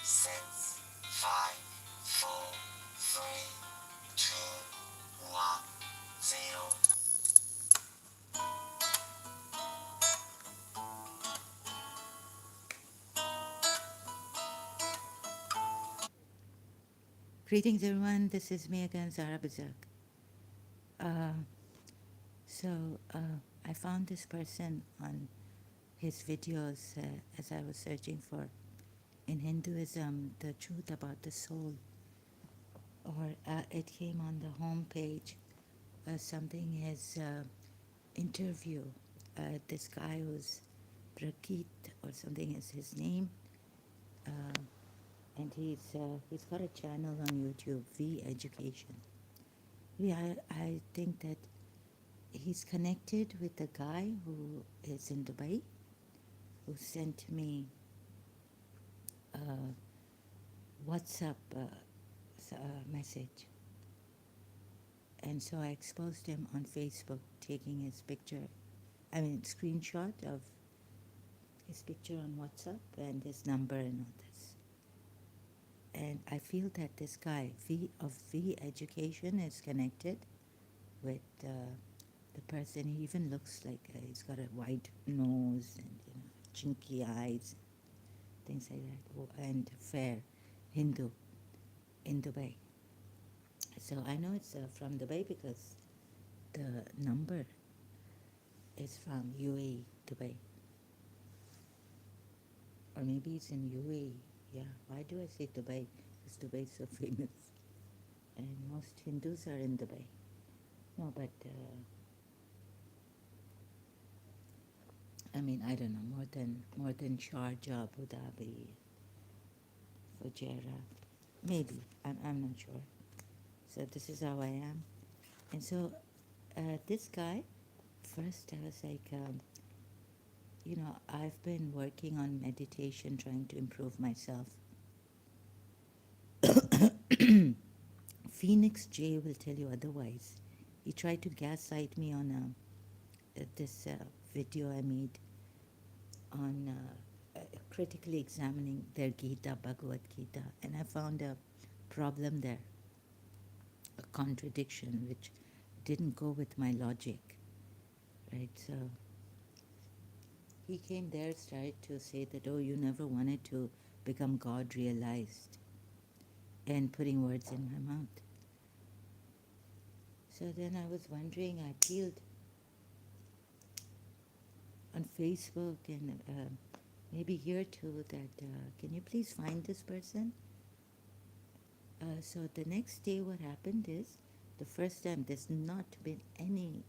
six, five, four, three, two, one, zero. Greetings, everyone. This is me again, Zara Bazak. Uh, I found this person on his videos as I was searching for in Hinduism the truth about the soul, or it came on the home page. Something his interview. This guy who's Prakit or something is his name, uh, and he's got a channel on YouTube, V Education. Yeah, I think that he's connected with a guy who is in Dubai, who sent me a WhatsApp message. And so I exposed him on Facebook, taking his picture, screenshot of his picture on WhatsApp and his number and all this. And I feel that this guy, V Education, is connected with the person. He even looks like he's got a white nose and chinky eyes, things like that, and fair Hindu in Dubai. So I know it's from Dubai because the number is from UAE, Dubai. Or maybe it's in UAE. Yeah, why do I say Dubai? Because Dubai is so famous. And most Hindus are in Dubai. No, but I don't know, more than Sharjah, Abu Dhabi, Fujairah. Maybe. I'm not sure. So this is how I am. And so this guy, first I was like, I've been working on meditation, trying to improve myself. Phoenix J will tell you otherwise. He tried to gaslight me on this video I made on critically examining their Gita, Bhagavad Gita, and I found a problem there, a contradiction which didn't go with my logic, right? So he came there, started to say that, oh, you never wanted to become God realized, and putting words in my mouth. So then I was wondering, I appealed on Facebook and maybe here too that, can you please find this person? So the next day what happened is, the first time there's not been any,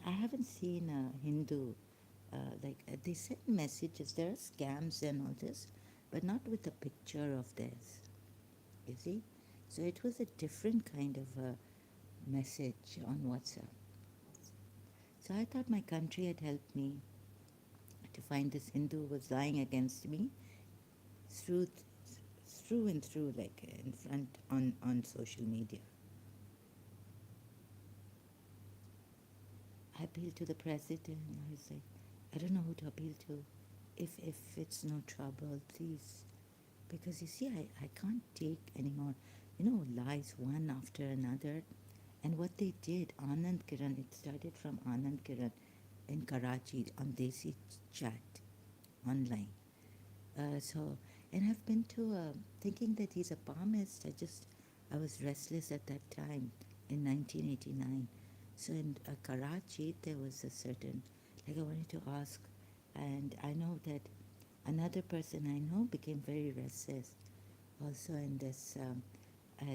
I haven't seen a Hindu, they send messages, there are scams and all this, but not with a picture of theirs, you see? So it was a different kind of a message on WhatsApp. So I thought my country had helped me to find this Hindu who was lying against me through and through, like in front on social media. I appealed to the president. I was like, I don't know who to appeal to. If it's no trouble, please. Because you see, I can't take anymore, lies one after another. And what they did, Anand Kiran, it started from Anand Kiran in Karachi on Desi Chat online. And I've been to thinking that he's a palmist. I was restless at that time in 1989. So in Karachi, there was a certain, I wanted to ask, and I know that another person I know became very restless also in this,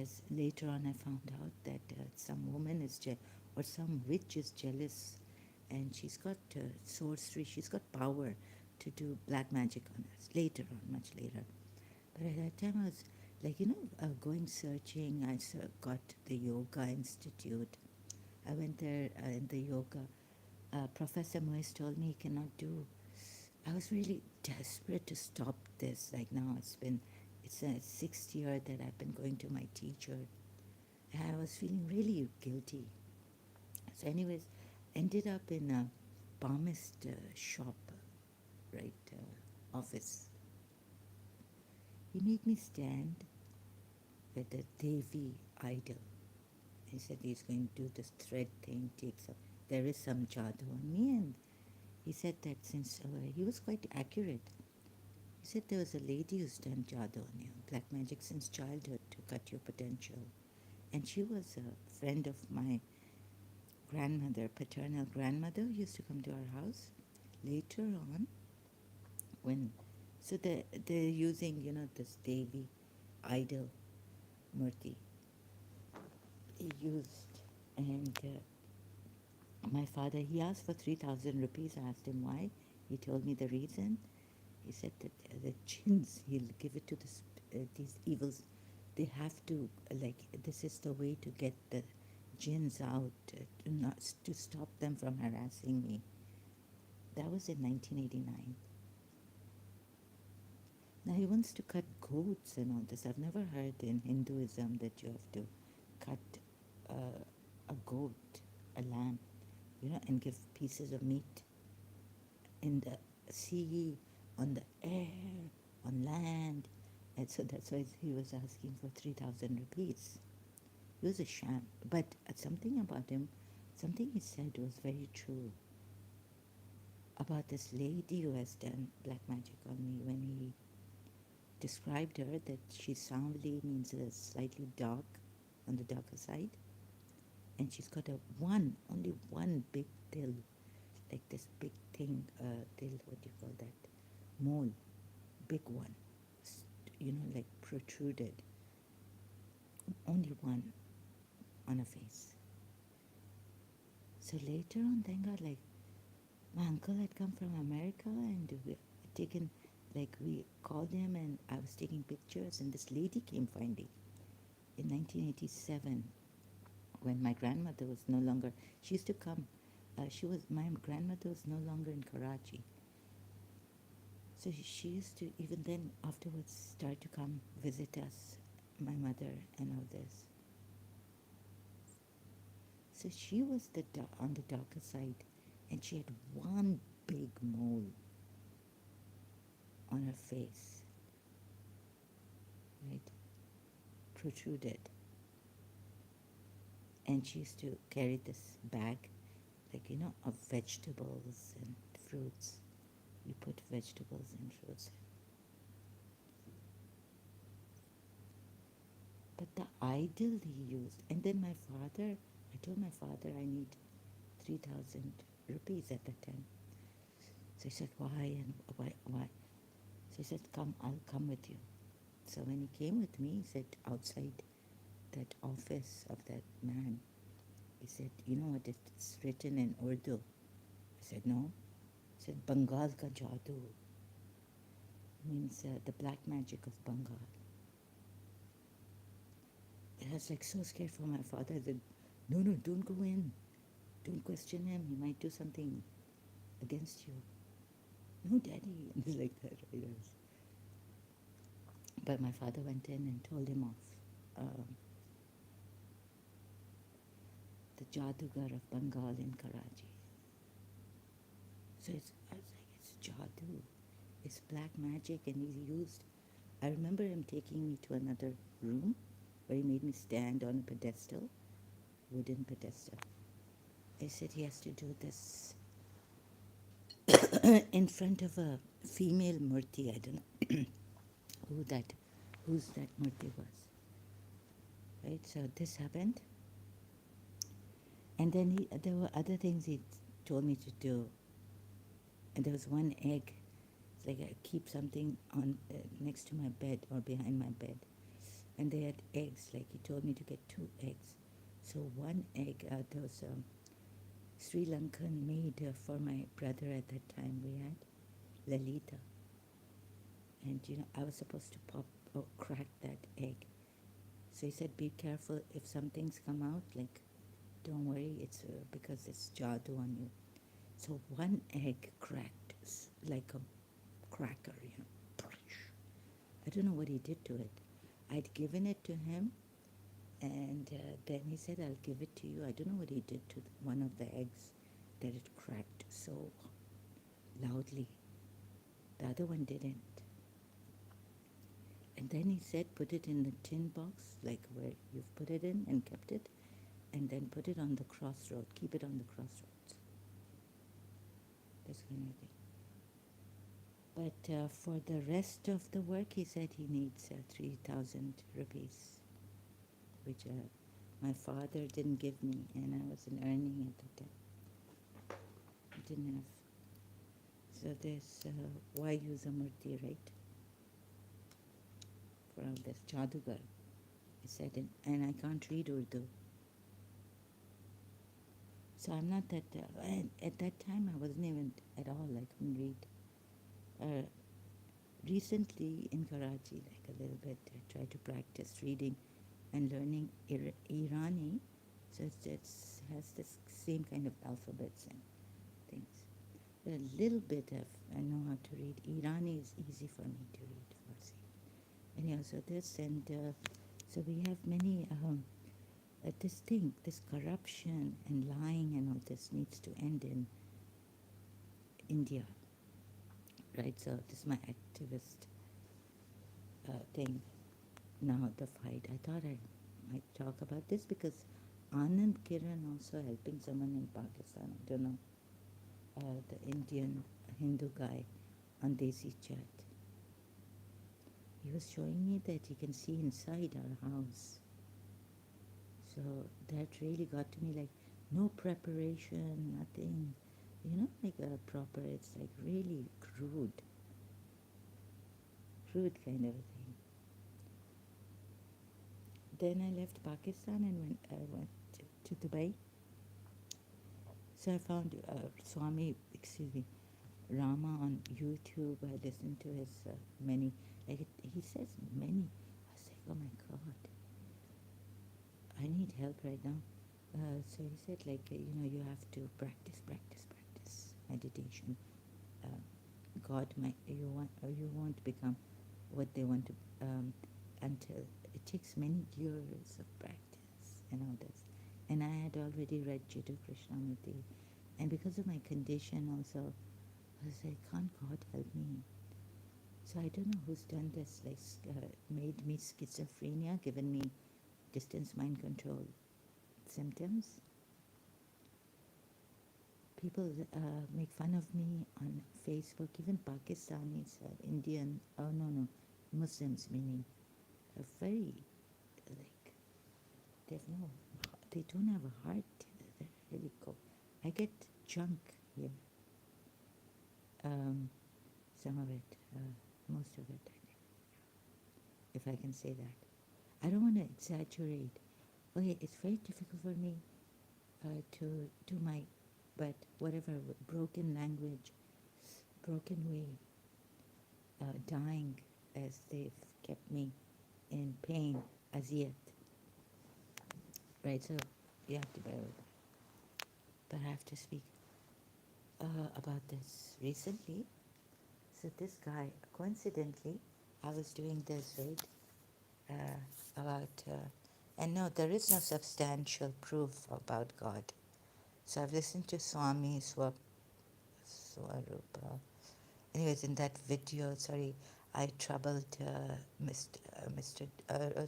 as later on I found out that some woman is, or some witch is jealous, and she's got sorcery, she's got power to do black magic on us later on, much later. But at that time I was going searching. I got the Yoga Institute. I went there in the yoga. Professor Moise told me he cannot do. I was really desperate to stop this. Like now it's a sixth year that I've been going to my teacher. And I was feeling really guilty. So anyways, ended up in a palmist shop, right, office. He made me stand with the Devi idol. He said he's going to do this thread thing, takes up. There is some jadoo on me, and he said that since he was quite accurate. He said there was a lady who's done jadoo on you, black magic since childhood to cut your potential. And she was a friend of my grandmother, paternal grandmother, who used to come to our house. Later on, when so they're using this Devi idol murti he used, and my father, he asked for 3,000 rupees. I asked him why. He told me the reason. He said that the jinns, he'll give it to these evils. They have to, like, this is the way to get the jinns out, to stop them from harassing me. That was in 1989. Now he wants to cut goats and all this. I've never heard in Hinduism that you have to cut a goat, a lamb, and give pieces of meat in the sea, on the air, on land. And so that's why he was asking for 3,000 rupees. He was a sham. But something about him, something he said was very true about this lady who has done black magic on me. When he described her, that she's Sanvali, means slightly dark, on the darker side. And she's got only one big till, like this big thing, till, what do you call that? Mole, big one, like protruded. Only one on her face. So later on, thank God, like, my uncle had come from America and we had taken, like, we called him and I was taking pictures and this lady came finally in 1987 when my grandmother was no longer, she used to come, my grandmother was no longer in Karachi. So she used to, even then, afterwards, start to come visit us, my mother and all this. So she was on the darker side, and she had one big mole on her face, right, protruded. And she used to carry this bag, like, of vegetables and fruits. You put vegetables and fruits. But the idol he used, and then my father, I told my father I need 3,000 rupees at that time. So he said, why and why? So he said, come, I'll come with you. So when he came with me, he said, outside that office of that man, he said, you know what, it's written in Urdu. I said, no. He said, Bengal ka jadoo, means the black magic of Bengal. And I was like so scared for my father. I said, no, don't go in. Don't question him. He might do something against you. No, Daddy. And he's like that, right? But my father went in and told him off. The Jadugar of Bengal in Karachi. So I was like, it's Jadoo. It's black magic, and he used. I remember him taking me to another room where he made me stand on a pedestal, wooden pedestal. He said he has to do this in front of a female murti. I don't know whose that murti was. Right, so this happened. And then there were other things he told me to do. And there was one egg. It's like I keep something on next to my bed or behind my bed. And they had eggs, like he told me to get 2 eggs. So one egg, there was Sri Lankan maid for my brother at that time we had, Lalita. And I was supposed to pop or crack that egg. So he said, be careful if some things come out, like, don't worry, it's because it's jadoo on you. So one egg cracked like a cracker, I don't know what he did to it. I'd given it to him, and then he said, I'll give it to you. I don't know what he did to one of the eggs that it cracked so loudly. The other one didn't. And then he said, put it in the tin box, like where you've put it in and kept it, and then put it on the crossroad. Keep it on the crossroads. This kind of thing. But for the rest of the work, he said he needs 3,000 rupees, which my father didn't give me, and I wasn't earning at the time. I didn't have. So there's why use a murti, right? For all this Jadugar, he said, and I can't read Urdu. So I'm not that, at that time I wasn't even at all, I couldn't read. Recently in Karachi, like a little bit, I tried to practice reading and learning Irani, so it has this same kind of alphabets and things. But a little bit of, I know how to read. Irani is easy for me to read, Farsi. Anyhow, so this, and so we have many, this thing, this corruption and lying and all this needs to end in India, right? So this is my activist thing. Now the fight. I thought I might talk about this because Anand Kiran also helping someone in Pakistan. I don't know, the Indian Hindu guy on Desi Chat. He was showing me that he can see inside our house. So that really got to me, like no preparation, nothing, you know, like a proper, it's like really crude kind of a thing. Then I left Pakistan and went to Dubai. So I found Rama on YouTube. I listened to his many, like he says many. I was like, oh my God, I need help right now. So he said, like, you have to practice meditation. God might, you won't become what they want to, until it takes many years of practice and all this. And I had already read Jiddu Krishnamurti, and because of my condition also, I was like, can't God help me? So I don't know who's done this, like made me schizophrenia, given me distance mind control symptoms. People make fun of me on Facebook, even Pakistanis, Indian, Muslims, meaning very, like, they don't have a heart. They're really cold. I get junk here. Some of it, most of it, I think, if I can say that. I don't want to exaggerate. Okay, it's very difficult for me to do my, but whatever, broken language, broken way, dying as they've kept me in pain as yet. Right, so you have to bear with that. But I have to speak about this recently. So this guy, coincidentally, I was doing this, right, and no, there is no substantial proof about God. So I've listened to Swami Swarupa. Anyways, in that video, I troubled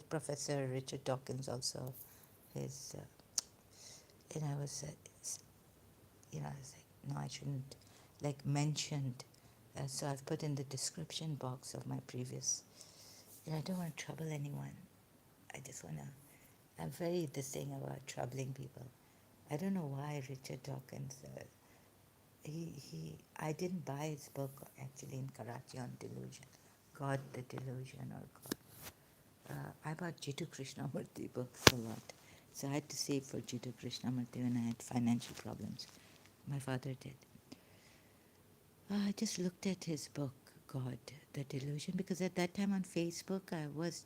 Professor Richard Dawkins also. His, I was, I was like, no, I shouldn't, like, mentioned. So I've put in the description box of my previous, I don't want to trouble anyone. I just want to, I'm very this thing about troubling people. I don't know why Richard Dawkins, I didn't buy his book actually in Karachi on delusion, God the Delusion or God. I bought Jiddu Krishnamurti books a lot. So I had to save for Jiddu Krishnamurti when I had financial problems. My father did. I just looked at his book, God the Delusion, because at that time on Facebook I was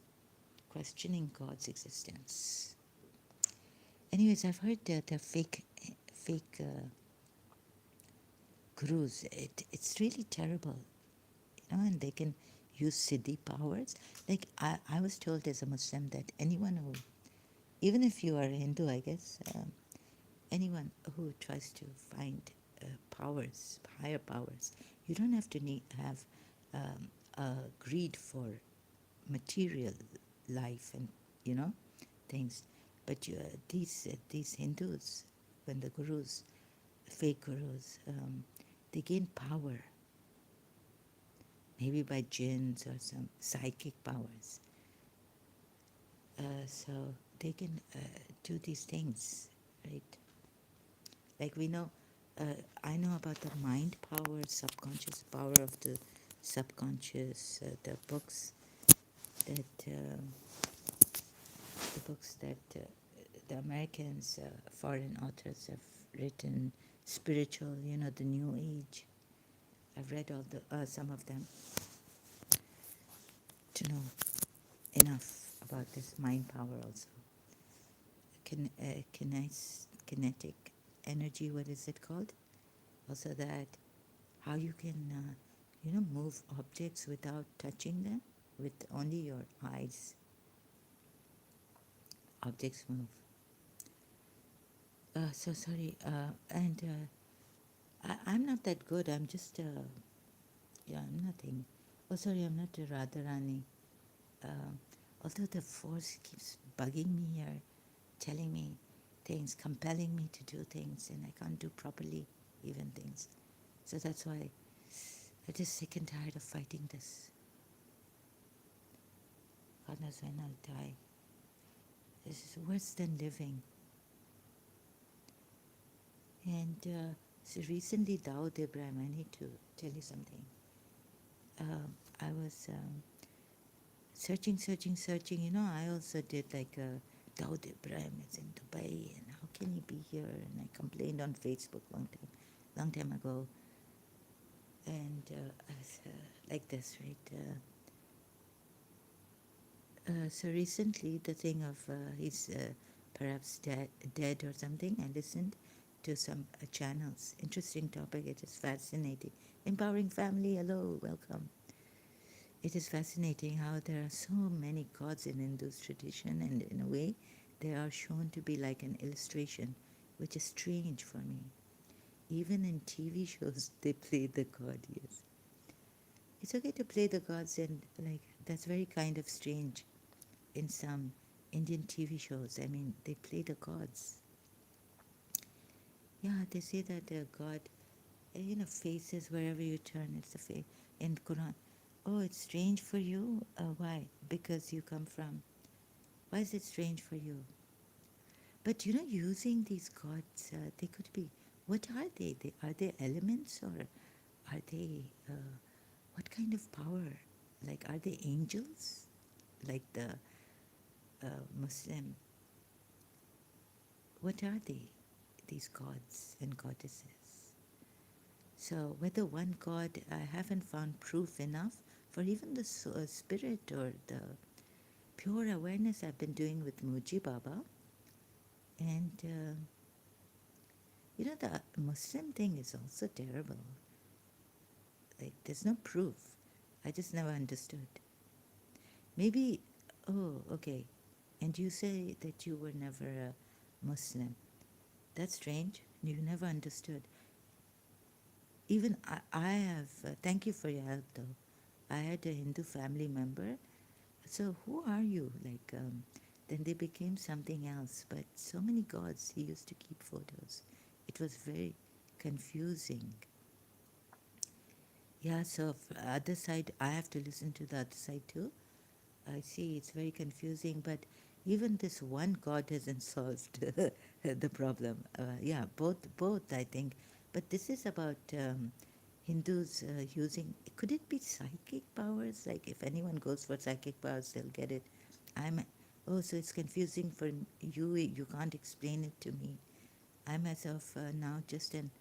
questioning God's existence. Anyways, I've heard that the fake gurus, it's really terrible, and they can use siddhi powers. Like I was told as a Muslim that anyone who, even if you are a Hindu, I guess, anyone who tries to find powers, higher powers, you don't have to have a greed for material life and, you know, things. But these Hindus, when the gurus, fake gurus, they gain power, maybe by jinns or some psychic powers. So they can do these things, right? Like we know, I know about the mind power, subconscious power of the subconscious, the books that the Americans, foreign authors have written, spiritual, you know, the New Age. I've read all the some of them to know enough about this mind power also. Kinetic energy, what is it called? Also that how you can, you know, move objects without touching them with only your eyes. Objects move. So sorry, and I'm not that good. I'm just, yeah, I'm nothing. Oh, sorry, I'm not a Radharani. Uh, Although the force keeps bugging me here, telling me things, compelling me to do things, and I can't do properly even things. So that's why I'm just sick and tired of fighting this. God knows when I'll die. This is worse than living. And so recently, Dawood Ibrahim, I need to tell you something. I was searching. You know, I also did like Dawood Ibrahim is in Dubai, and how can he be here? And I complained on Facebook long time ago. And I was like this, right? So recently, the thing of he's perhaps dead or something, I listened to some channels. Interesting topic. It is fascinating. Empowering family. Hello, welcome. It is fascinating how there are so many gods in Hindu's tradition, and in a way, they are shown to be like an illustration, which is strange for me. Even in TV shows, they play the god. Yes, it's okay to play the gods, and like that's very kind of strange in some Indian TV shows. I mean, they play the gods. Yeah, they say that the God, you know, faces wherever you turn. It's a face in Quran. Oh, it's strange for you. Why? Because you come from. Why is it strange for you? But you know, using these gods, they could be. What are they? Are they elements, or are they? What kind of power? Like, are they angels? Like the Muslim. What are they? These gods and goddesses. So whether one god, I haven't found proof enough for even the spirit or the pure awareness I've been doing with Muji Baba. And you know, the Muslim thing is also terrible. Like, there's no proof. I just never understood. Maybe, oh, okay. And you say that you were never a Muslim. That's strange. You never understood. Even I have, thank you for your help though. I had a Hindu family member. So who are you? Like, then they became something else. But so many gods, he used to keep photos. It was very confusing. Yeah, so other side, I have to listen to the other side too. I see, it's very confusing, but even this one God hasn't solved the problem. Yeah, both, I think. But this is about Hindus using. Could it be psychic powers? Like if anyone goes for psychic powers, they'll get it. I'm. Oh, so it's confusing for you. You can't explain it to me. I myself now just am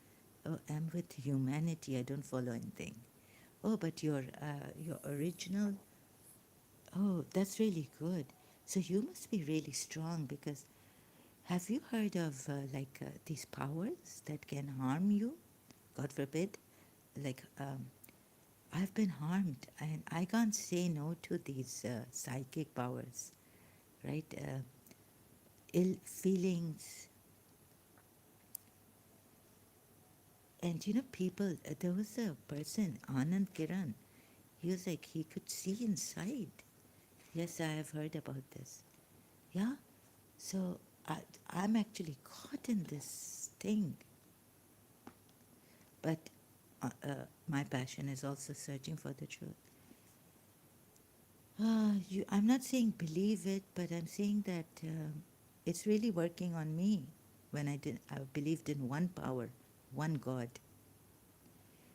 with humanity. I don't follow anything. Oh, but your original. Oh, that's really good. So you must be really strong because have you heard of these powers that can harm you? God forbid. Like I've been harmed and I can't say no to these psychic powers, right? Ill feelings. And you know, people, there was a person, Anand Kiran, he was like, he could see inside. Yes, I have heard about this. Yeah. So I, I'm actually caught in this thing. But my passion is also searching for the truth. I'm not saying believe it, but I'm saying that it's really working on me when I believed in one power, one God.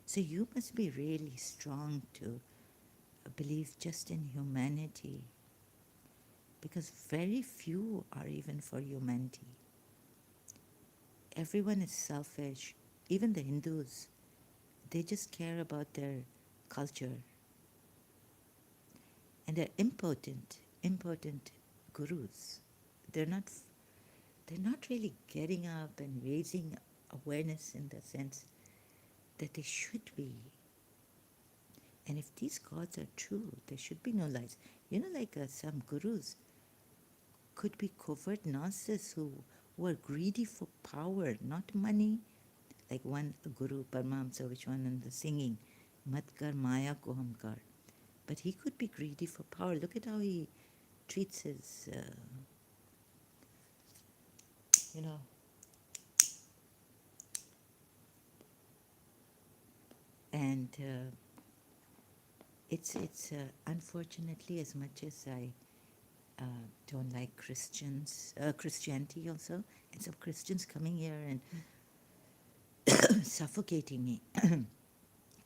So you must be really strong to believe just in humanity, because very few are even for humanity. Everyone is selfish. Even the Hindus, they just care about their culture, and they're impotent gurus. They're not they're not really getting up and raising awareness in the sense that they should be. And if these gods are true, there should be no lies. Like some gurus could be covert narcissists who are greedy for power, not money. Like one guru, Paramahamsa, which one in the singing, Matkar Maya ko Hamkar. But he could be greedy for power. Look at how he treats his, you know, and it's unfortunately, as much as I don't like Christianity also, and some Christians coming here and suffocating me.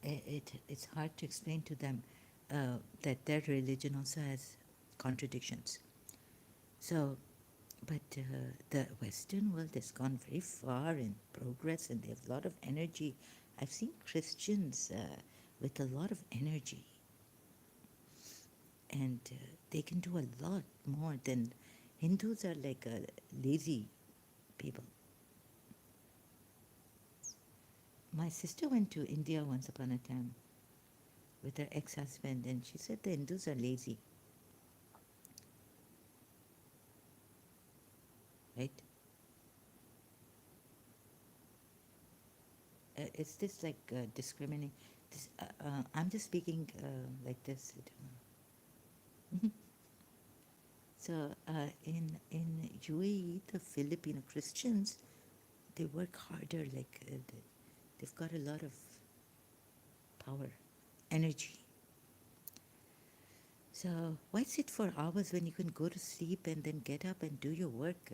It's hard to explain to them that their religion also has contradictions. So, but the Western world has gone very far in progress, and they have a lot of energy. I've seen Christians with a lot of energy, and they can do a lot more than Hindus are like lazy people. My sister went to India once upon a time with her ex-husband, and she said the Hindus are lazy, right? Is this like discriminating? I'm just speaking like this. So in UAE, the Filipino Christians, they work harder. Like they've got a lot of power, energy. So why sit for hours when you can go to sleep and then get up and do your work?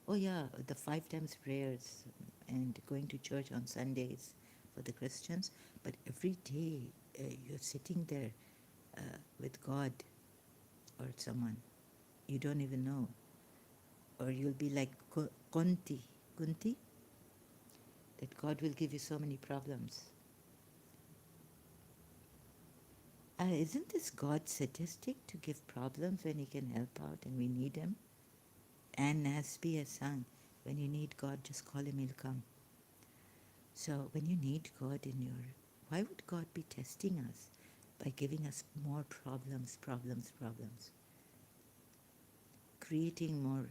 Oh yeah, the 5 times prayers and going to church on Sundays for the Christians. But every day you're sitting there with God or someone you don't even know, or you'll be like Kunti, that God will give you so many problems. Isn't this God sadistic to give problems when He can help out and we need Him? And Nasby has sung, when you need God, just call Him, He'll come. So when you need God why would God be testing us by giving us more problems, creating more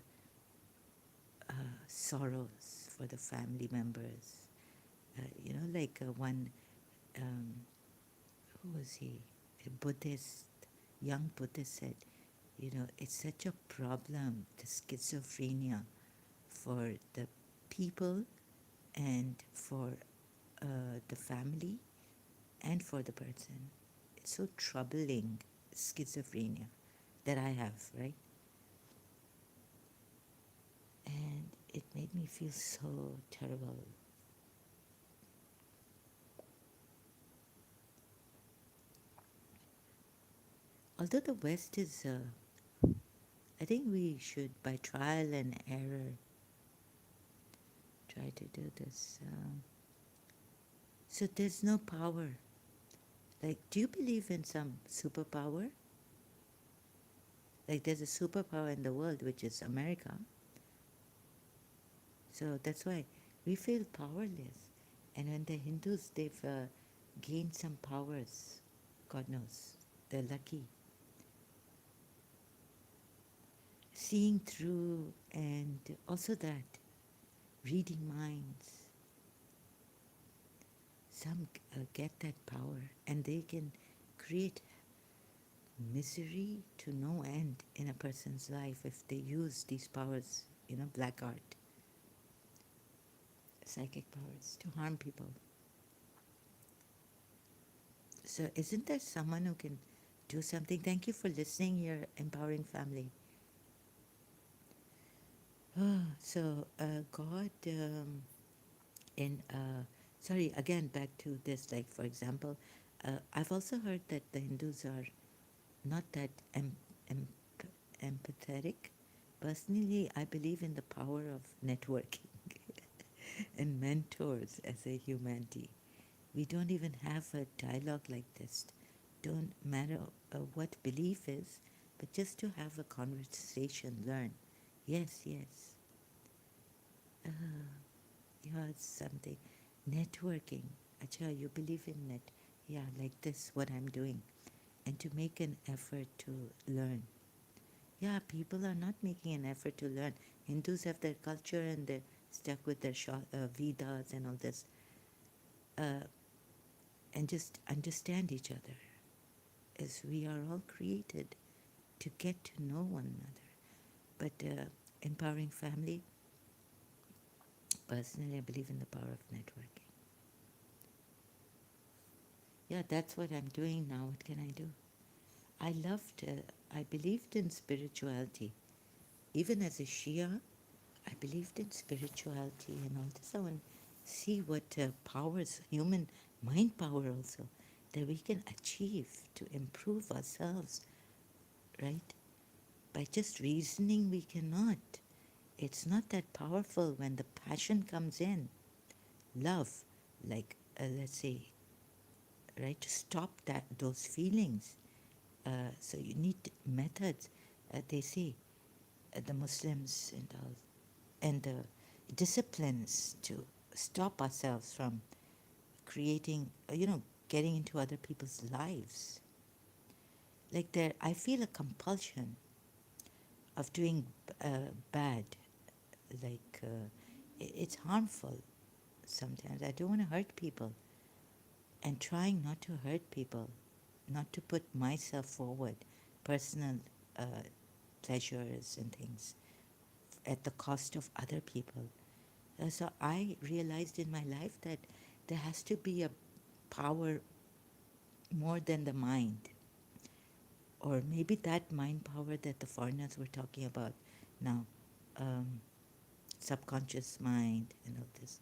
sorrows for the family members? Like one, um, who was he? A Buddhist, young Buddhist said, it's such a problem, the schizophrenia, for the people and for the family and for the person. It's so troubling, schizophrenia, that I have, right? And it made me feel so terrible. Although the West is, I think we should, by trial and error, try to do this. So there's no power. Like, do you believe in some superpower? Like, there's a superpower in the world, which is America. So that's why we feel powerless. And when the Hindus, they've gained some powers, God knows, they're lucky. Seeing through, and also that, reading minds. Some get that power and they can create misery to no end in a person's life if they use these powers, black art, psychic powers, to harm people. So, isn't there someone who can do something? Thank you for listening, your empowering family. God, in sorry, again back to this. Like for example, I've also heard that the Hindus are not that em- empathetic. Personally, I believe in the power of networking and mentors as a humanity. We don't even have a dialogue like this. Don't matter what belief is, but just to have a conversation, learn. Yes, yes. Uh, yeah, it's something. Networking. Acha, you believe in net. Yeah, like this, what I'm doing. And to make an effort to learn. Yeah, people are not making an effort to learn. Hindus have their culture and they're stuck with their Vedas and all this. Uh, and just understand each other as we are all created to get to know one another. But empowering family, personally, I believe in the power of networking. Yeah, that's what I'm doing now. What can I do? I believed in spirituality. Even as a Shia, I believed in spirituality and all this. I want to see what powers, human mind power also, that we can achieve to improve ourselves, right? By just reasoning, we cannot. It's not that powerful when the passion comes in. Love, like, let's say, right, to stop those feelings. So you need methods. They say the Muslims and all, and the disciplines to stop ourselves from creating, getting into other people's lives. Like there, I feel a compulsion of doing bad. Like it's harmful sometimes. I don't want to hurt people, and trying not to hurt people, not to put myself forward, personal uh, pleasures and things at the cost of other people. So I realized in my life that there has to be a power more than the mind, or maybe that mind power that the foreigners were talking about now, um, subconscious mind and all this.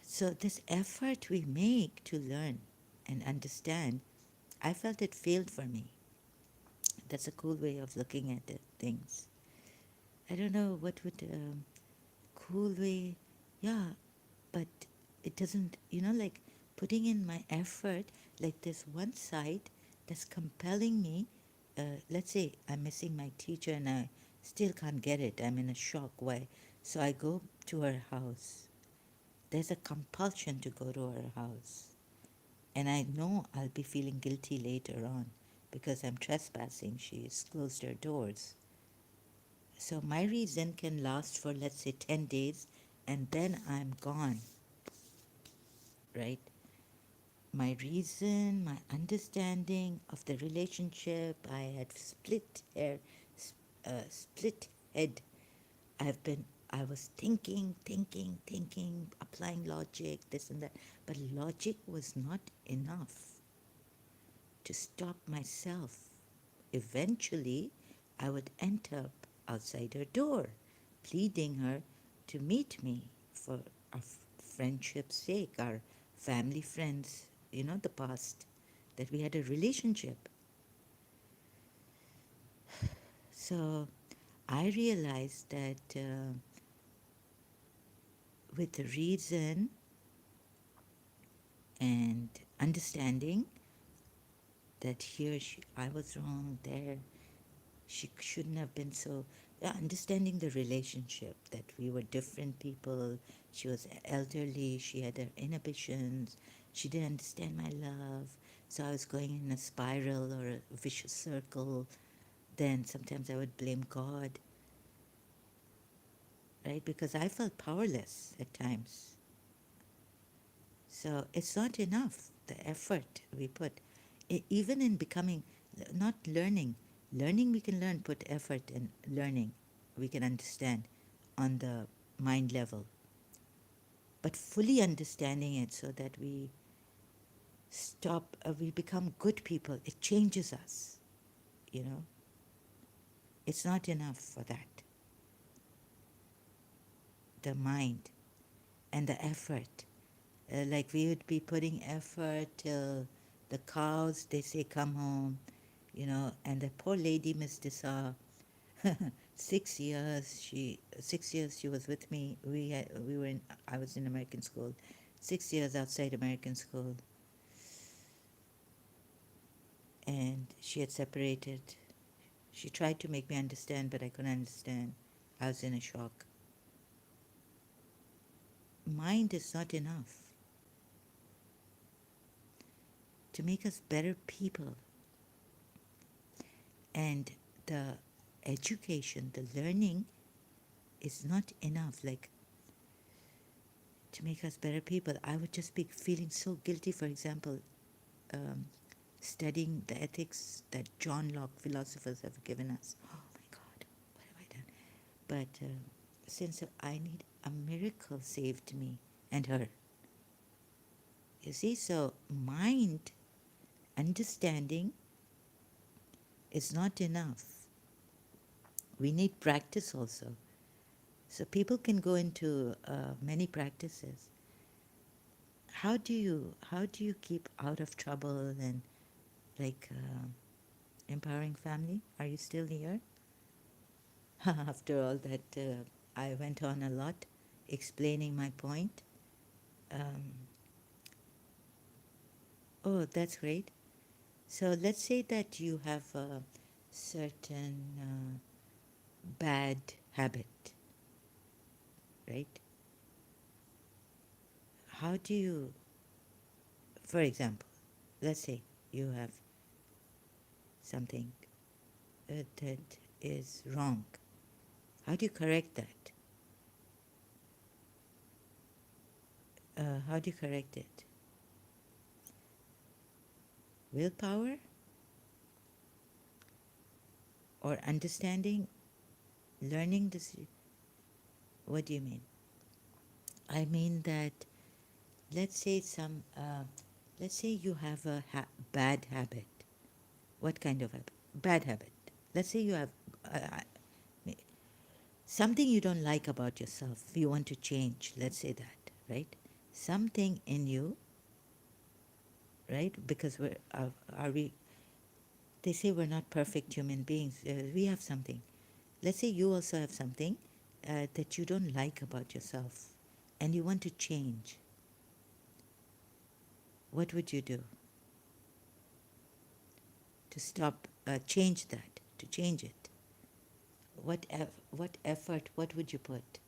So this effort we make to learn and understand, I felt it failed for me. That's a cool way of looking at it, things. I don't know what would cool way, yeah, but it doesn't, like putting in my effort, like there's one side that's compelling me. Let's say I'm missing my teacher and I still can't get it. I'm in a shock. Why? So I go to her house. There's a compulsion to go to her house. And I know I'll be feeling guilty later on because I'm trespassing. She's closed her doors. So my reason can last for, let's say, 10 days and then I'm gone, right? My reason, my understanding of the relationship, I had split head. I was thinking, applying logic, this and that. But logic was not enough to stop myself. Eventually, I would end up outside her door, pleading her to meet me for our friendship's sake, our family friends, the past, that we had a relationship. So I realized that with reason and understanding that I was wrong, there she shouldn't have been so, understanding the relationship, that we were different people. She was elderly, she had her inhibitions, she didn't understand my love, so I was going in a spiral or a vicious circle. Then sometimes I would blame God, right, because I felt powerless at times. So it's not enough, the effort we put. Even in becoming, not learning, learning we can learn, put effort in learning, we can understand on the mind level, but fully understanding it so that we stop, we become good people, it changes us, you know. It's not enough for that, the mind and the effort. Like we would be putting effort till the cows, they say, come home, you know, and the poor lady, Miss Disa, 6 years, 6 years she was with me. We were in, I was in American school, 6 years outside American school, and she had separated. She tried to make me understand, but I couldn't understand. I was in a shock. Mind is not enough to make us better people. And the education, the learning is not enough. Like, to make us better people, I would just be feeling so guilty, for example, um, studying the ethics that John Locke philosophers have given us. Oh my God, what have I done? But since I need a miracle saved me and her. You see, so mind understanding is not enough. We need practice also. So people can go into many practices. How do you keep out of trouble and like empowering family? Are you still here? After all that, I went on a lot explaining my point. Um, oh, that's great. So let's say that you have a certain bad habit, right? How do you, for example, let's say you have something that is wrong. How do you correct that? How do you correct it? Willpower or understanding, learning this? What do you mean? I mean that let's say let's say you have a bad habit. What kind of habit? Bad habit. Let's say you have something you don't like about yourself. You want to change. Let's say that, right? Something in you, right? Because are we? They say we're not perfect human beings. We have something. Let's say you also have something that you don't like about yourself, and you want to change. What would you do to stop, change that, to change it? What effort, what would you put?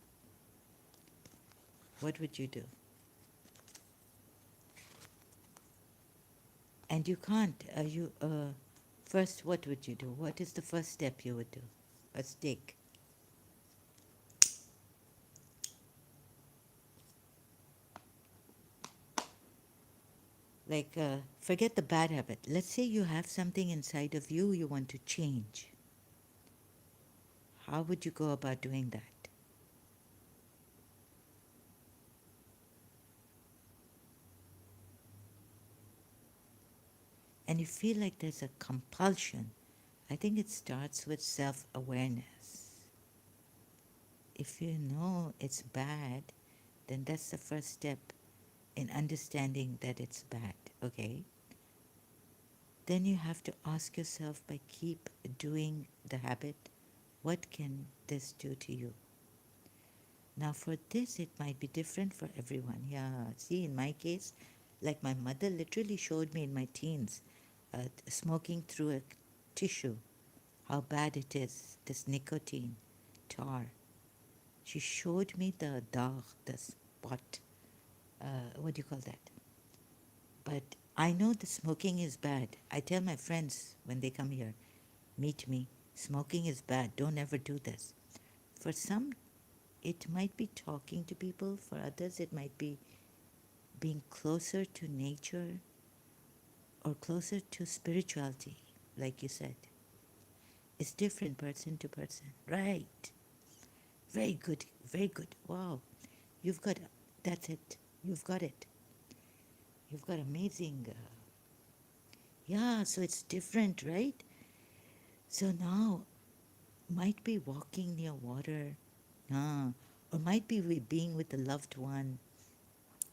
What would you do? And you can't, first, what would you do? What is the first step you would do? A take? Like, forget the bad habit. Let's say you have something inside of you want to change. How would you go about doing that? And you feel like there's a compulsion. I think it starts with self-awareness. If you know it's bad, then that's the first step in understanding that it's bad, okay? Then you have to ask yourself, by keep doing the habit, what can this do to you? Now for this, it might be different for everyone. Yeah, see, in my case, like my mother literally showed me in my teens, smoking through a tissue, how bad it is, this nicotine, tar. She showed me the dagh, the spot, what do you call that? But I know the smoking is bad. I tell my friends when they come here, meet me, smoking is bad, don't ever do this. For some, it might be talking to people. For others, it might be being closer to nature or closer to spirituality, like you said. It's different person to person. Right. Very good. Very good. Wow. You've got, that's it. You've got it. You've got amazing. Yeah, so it's different, right? So now might be walking near water, or might be being with a loved one,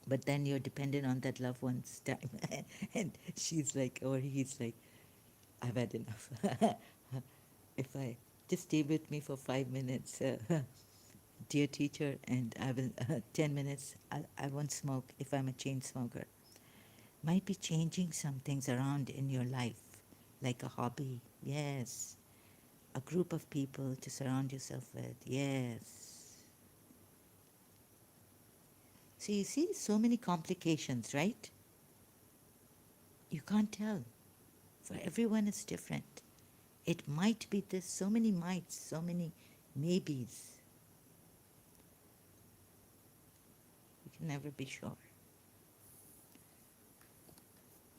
but then you're dependent on that loved one's time. And she's like, or he's like, I've had enough. If I just stay with me for 5 minutes, dear teacher, and I will, 10 minutes, I won't smoke if I'm a chain smoker. Might be changing some things around in your life, like a hobby. Yes. A group of people to surround yourself with. Yes. So you see so many complications, right? You can't tell. For everyone it's different. It might be this, so many mights, so many maybes. You can never be sure.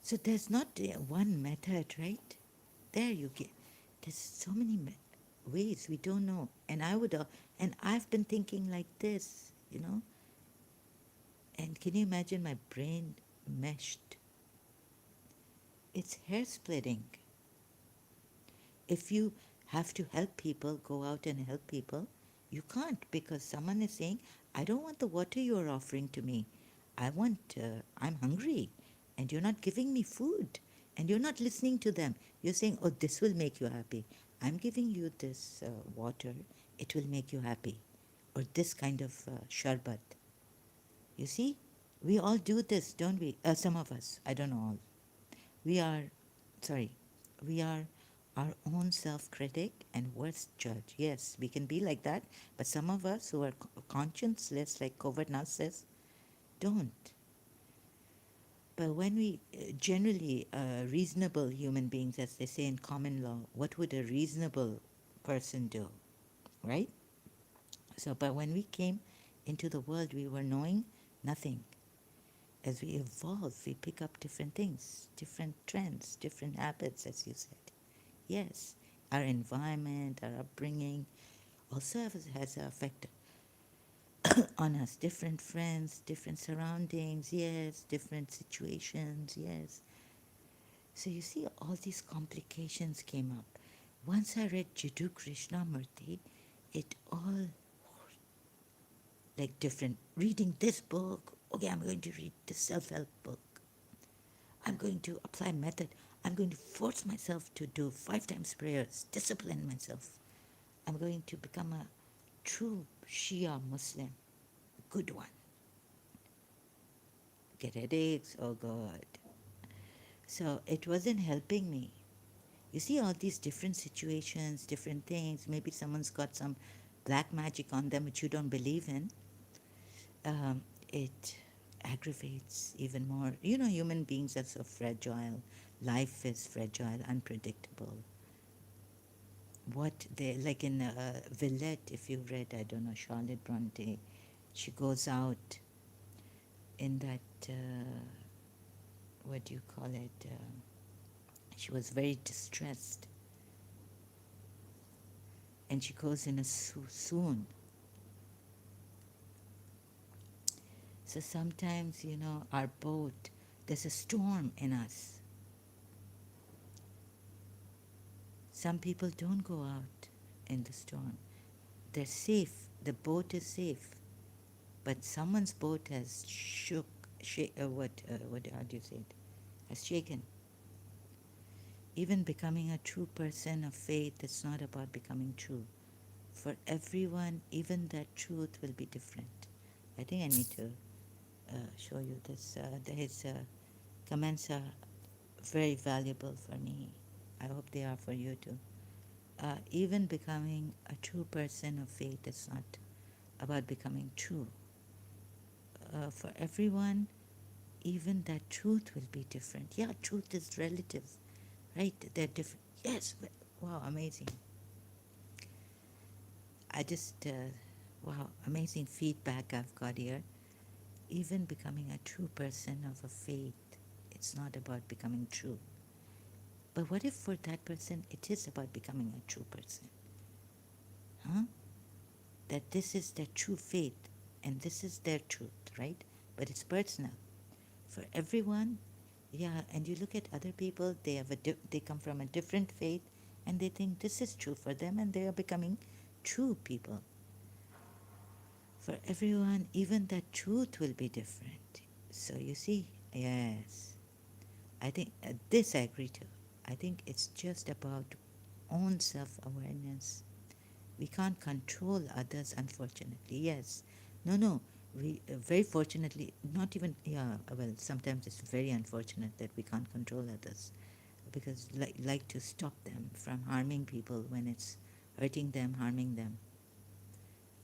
So there's not one method, right? There you get. There's so many ways we don't know. And and I've been thinking like this, you know. And can you imagine my brain meshed? It's hair splitting. If you have to help people, go out and help people, you can't because someone is saying, I don't want the water you're offering to me. I'm hungry and you're not giving me food and you're not listening to them. You're saying, oh, this will make you happy. I'm giving you this water, it will make you happy. Or this kind of sharbat. You see, we all do this, don't we? Some of us, I don't know all. We are, sorry, we are our own self critic and worst judge. Yes, we can be like that, but some of us who are conscienceless, like covert narcissists, don't. But when we generally, reasonable human beings, as they say in common law, what would a reasonable person do, right? So, but when we came into the world, we were knowing nothing. As we evolve, we pick up different things, different trends, different habits, as you said. Yes, our environment, our upbringing also has an effect on us. Different friends, different surroundings, yes, different situations, yes. So you see, all these complications came up. Once I read Jiddu Krishnamurti, it all like different. Reading this book, okay, I'm going to read the self-help book. I'm going to apply method. I'm going to force myself to do 5 times prayers, discipline myself. I'm going to become a true Shia Muslim, good one. Get headaches, oh God. So it wasn't helping me. You see all these different situations, different things. Maybe someone's got some black magic on them which you don't believe in. It aggravates even more. You know, human beings are so fragile. Life is fragile, unpredictable. What they, like in Villette, if you've read, I don't know, Charlotte Bronte, she goes out in that, what do you call it? She was very distressed. And she goes in a swoon. So sometimes, you know, our boat, there's a storm in us. Some people don't go out in the storm. They're safe. The boat is safe. But someone's boat has shook, how do you say it? Has shaken. Even becoming a true person of faith, it's not about becoming true. For everyone, even that truth will be different. I think I need to show you this. His comments are very valuable for me. I hope they are for you too. Even becoming a true person of faith is not about becoming true. For everyone, even that truth will be different. Yeah, truth is relative, right? They're different. Yes, wow, amazing. I just, wow, amazing feedback I've got here. Even becoming a true person of a faith, it's not about becoming true. But what if for that person it is about becoming a true person? Huh? That this is their true faith and this is their truth, right? But it's personal. For everyone, yeah, and you look at other people, they have they come from a different faith and they think this is true for them and they are becoming true people. For everyone, even that truth will be different. So you see, yes, I think this I agree to. I think it's just about own self awareness. We can't control others, unfortunately. Yes. No, no. We very fortunately, not even, yeah, well, sometimes it's very unfortunate that we can't control others because like to stop them from harming people when it's hurting them, harming them.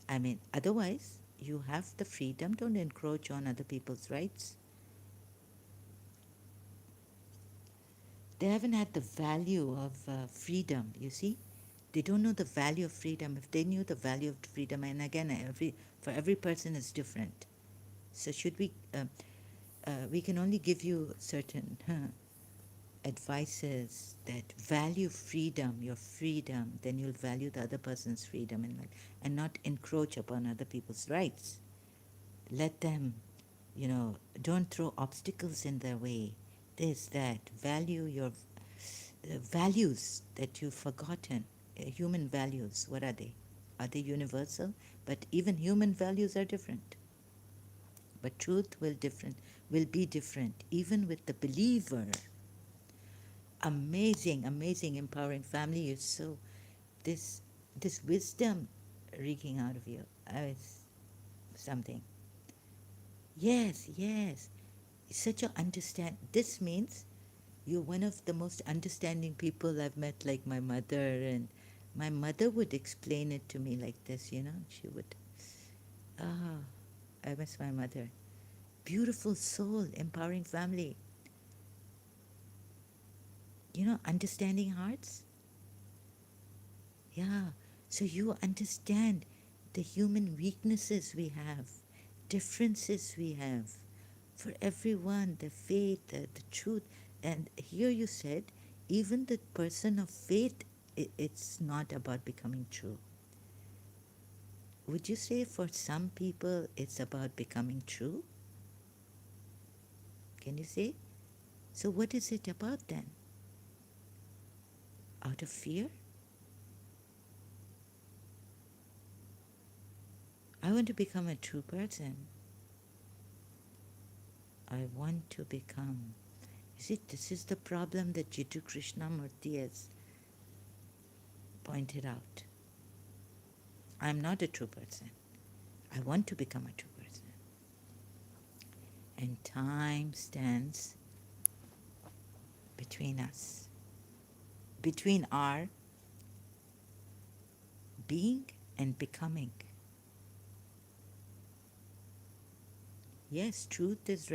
I mean, otherwise, you have the freedom, don't encroach on other people's rights. They haven't had the value of freedom, you see. They don't know the value of freedom. If they knew the value of freedom, and again, for every person is different. So should we can only give you certain advices that value freedom, your freedom, then you'll value the other person's freedom in life and not encroach upon other people's rights. Let them, don't throw obstacles in their way. This, that. Value your values that you've forgotten. Human values, what are they? Are they universal? But even human values are different. But truth will be different, even with the believer. Amazing, amazing, empowering family. You're so this this wisdom reeking out of you. It's something. Yes, yes. Such a understand. This means you're one of the most understanding people I've met, like my mother, and my mother would explain it to me like this. She would. Ah, I miss my mother. Beautiful soul, empowering family. Understanding hearts. Yeah. So you understand the human weaknesses we have, differences we have. For everyone, the faith, the truth. And here you said, even the person of faith, it's not about becoming true. Would you say for some people it's about becoming true? Can you say? So what is it about then? Out of fear? I want to become a true person. I want to become. You see, this is the problem that Jiddu Krishnamurti has pointed out. I'm not a true person. I want to become a true person. And time stands between us, between our being and becoming. Yes, truth is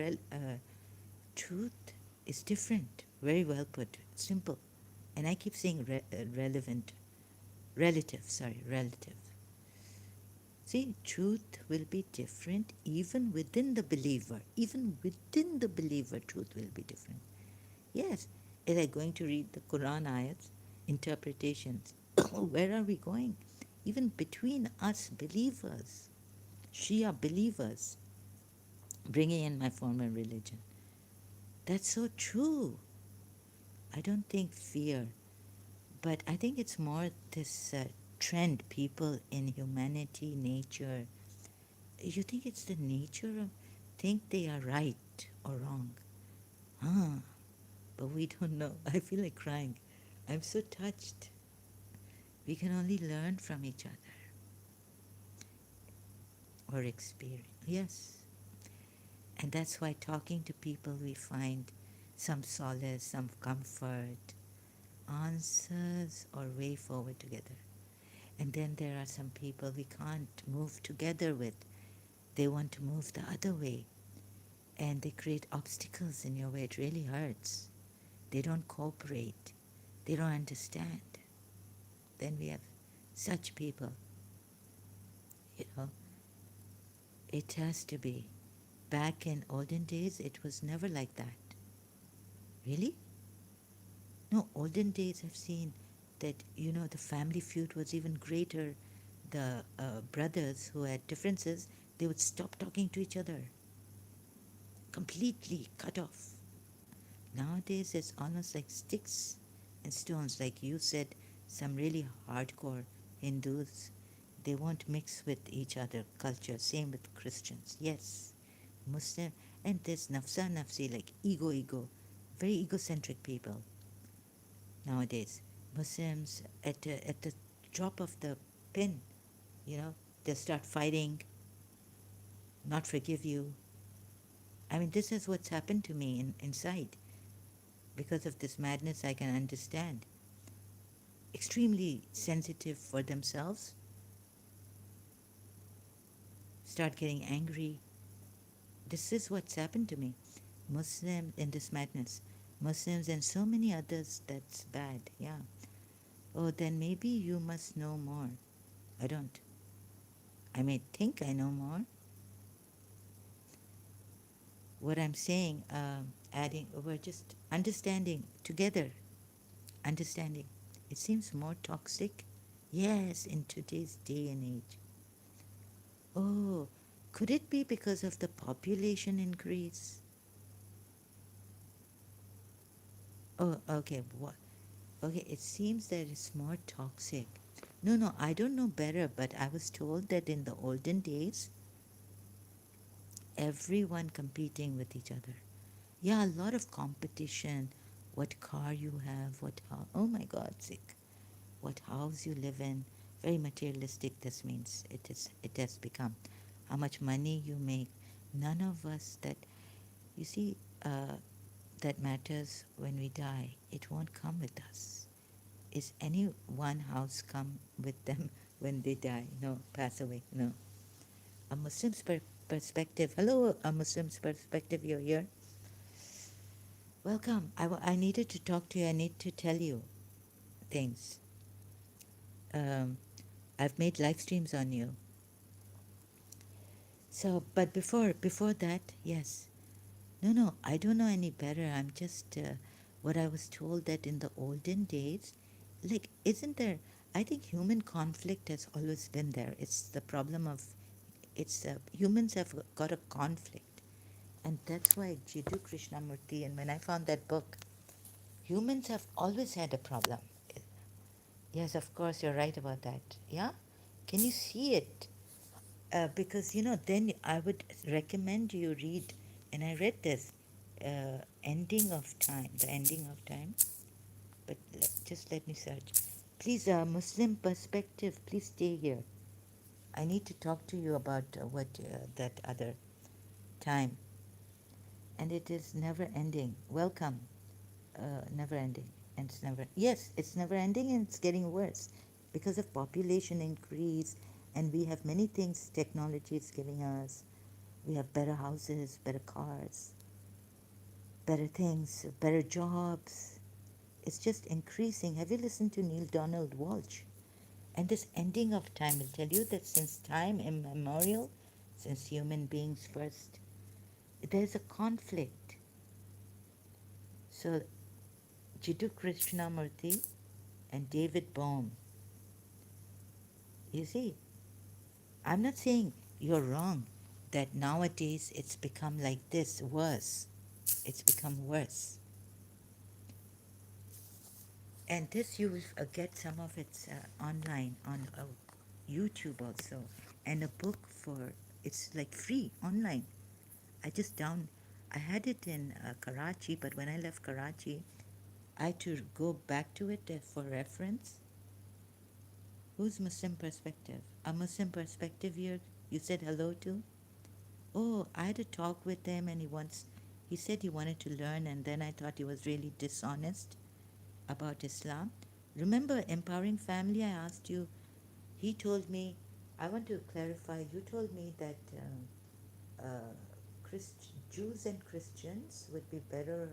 different. Very well put. Simple. And I keep saying relative. See, truth will be different even within the believer. Even within the believer, truth will be different. Yes, is I going to read the Quran ayats, interpretations? Where are we going? Even between us believers, Shia believers, bringing in my former religion. That's so true. I don't think fear, but I think it's more this trend, people in humanity, nature. You think it's the nature of think they are right or wrong. But we don't know. I feel like crying. I'm so touched. We can only learn from each other or experience. Yes. And that's why talking to people we find some solace, some comfort, answers or way forward together. And then there are some people we can't move together with. They want to move the other way. And they create obstacles in your way. It really hurts. They don't cooperate. They don't understand. Then we have such people. You know, it has to be. Back in olden days, it was never like that. Really? No, olden days I've seen that, the family feud was even greater. The brothers who had differences, they would stop talking to each other, completely cut off. Nowadays, it's almost like sticks and stones. Like you said, some really hardcore Hindus, they won't mix with each other culture. Same with Christians. Yes, Muslim, and there's nafsa nafsi, like ego, very egocentric people nowadays. Muslims at the drop of the pin, you know, they'll start fighting, not forgive you. I mean, this is what's happened to me inside. Because of this madness, I can understand. Extremely sensitive for themselves, start getting angry. This is what's happened to me. Muslims in this madness. Muslims and so many others, that's bad, yeah. Oh, then maybe you must know more. I don't. I may think I know more. What I'm saying, adding, we're just understanding together. Understanding. It seems more toxic. Yes, in today's day and age. Oh, could it be because of the population increase? Oh, okay. What? Okay, it seems that it's more toxic. No, no, I don't know better, but I was told that in the olden days, everyone competing with each other. Yeah, a lot of competition. What car you have, what house. Oh my God, sick. What house you live in. Very materialistic. This means it has become. How much money you make. None of us that you see. That matters when we die. It won't come with us. Is any one house come with them when they die? No, pass away. No. A Muslim's perspective. Hello, a Muslim's perspective. You're here. Welcome. I needed to talk to you. I need to tell you things. Um, I've made live streams on you. So, but before that, yes. No, no, I don't know any better. I'm just what I was told that in the olden days, like, isn't there? I think human conflict has always been there. It's the problem of humans have got a conflict, and that's why Jiddu Krishnamurti. And when I found that book, humans have always had a problem. Yes, of course, you're right about that. Yeah, can you see it? Because then I would recommend you read, and I read this ending of time, the ending of time. But just let me search. Please, Muslim perspective. Please stay here. I need to talk to you about what that other time, and it is never ending. Welcome, never ending, and it's never. Yes, it's never ending, and it's getting worse because of population increase, and we have many things technology is giving us. We have better houses, better cars, better things, better jobs. It's just increasing. Have you listened to Neil Donald Walsh? And this ending of time will tell you that since time immemorial, since human beings first, there's a conflict. So, Jiddu Krishnamurti and David Bohm, you see, I'm not saying you're wrong that nowadays it's become like this, worse. It's become worse. And this you will get some of it online on YouTube also, and a book for it's like free online. I just down, I had it in Karachi, but when I left Karachi, I had to go back to it for reference. Who's Muslim perspective? A Muslim perspective here. You said hello to? Oh, I had a talk with him, and he said he wanted to learn, and then I thought he was really dishonest about Islam. Remember Empowering Family? I asked you. He told me, I want to clarify, you told me that Jews and Christians would be better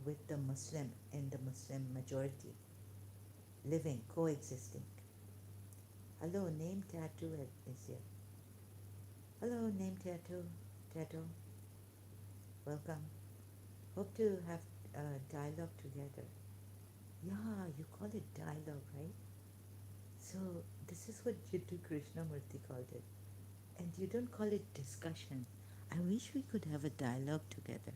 with the Muslim in the Muslim majority, living, coexisting. Hello, name tattoo is here. Hello, name tattoo, welcome. Hope to have dialogue together. Yeah, you call it dialogue, right? So this is what Jiddu Krishnamurti called it. And you don't call it discussion. I wish we could have a dialogue together.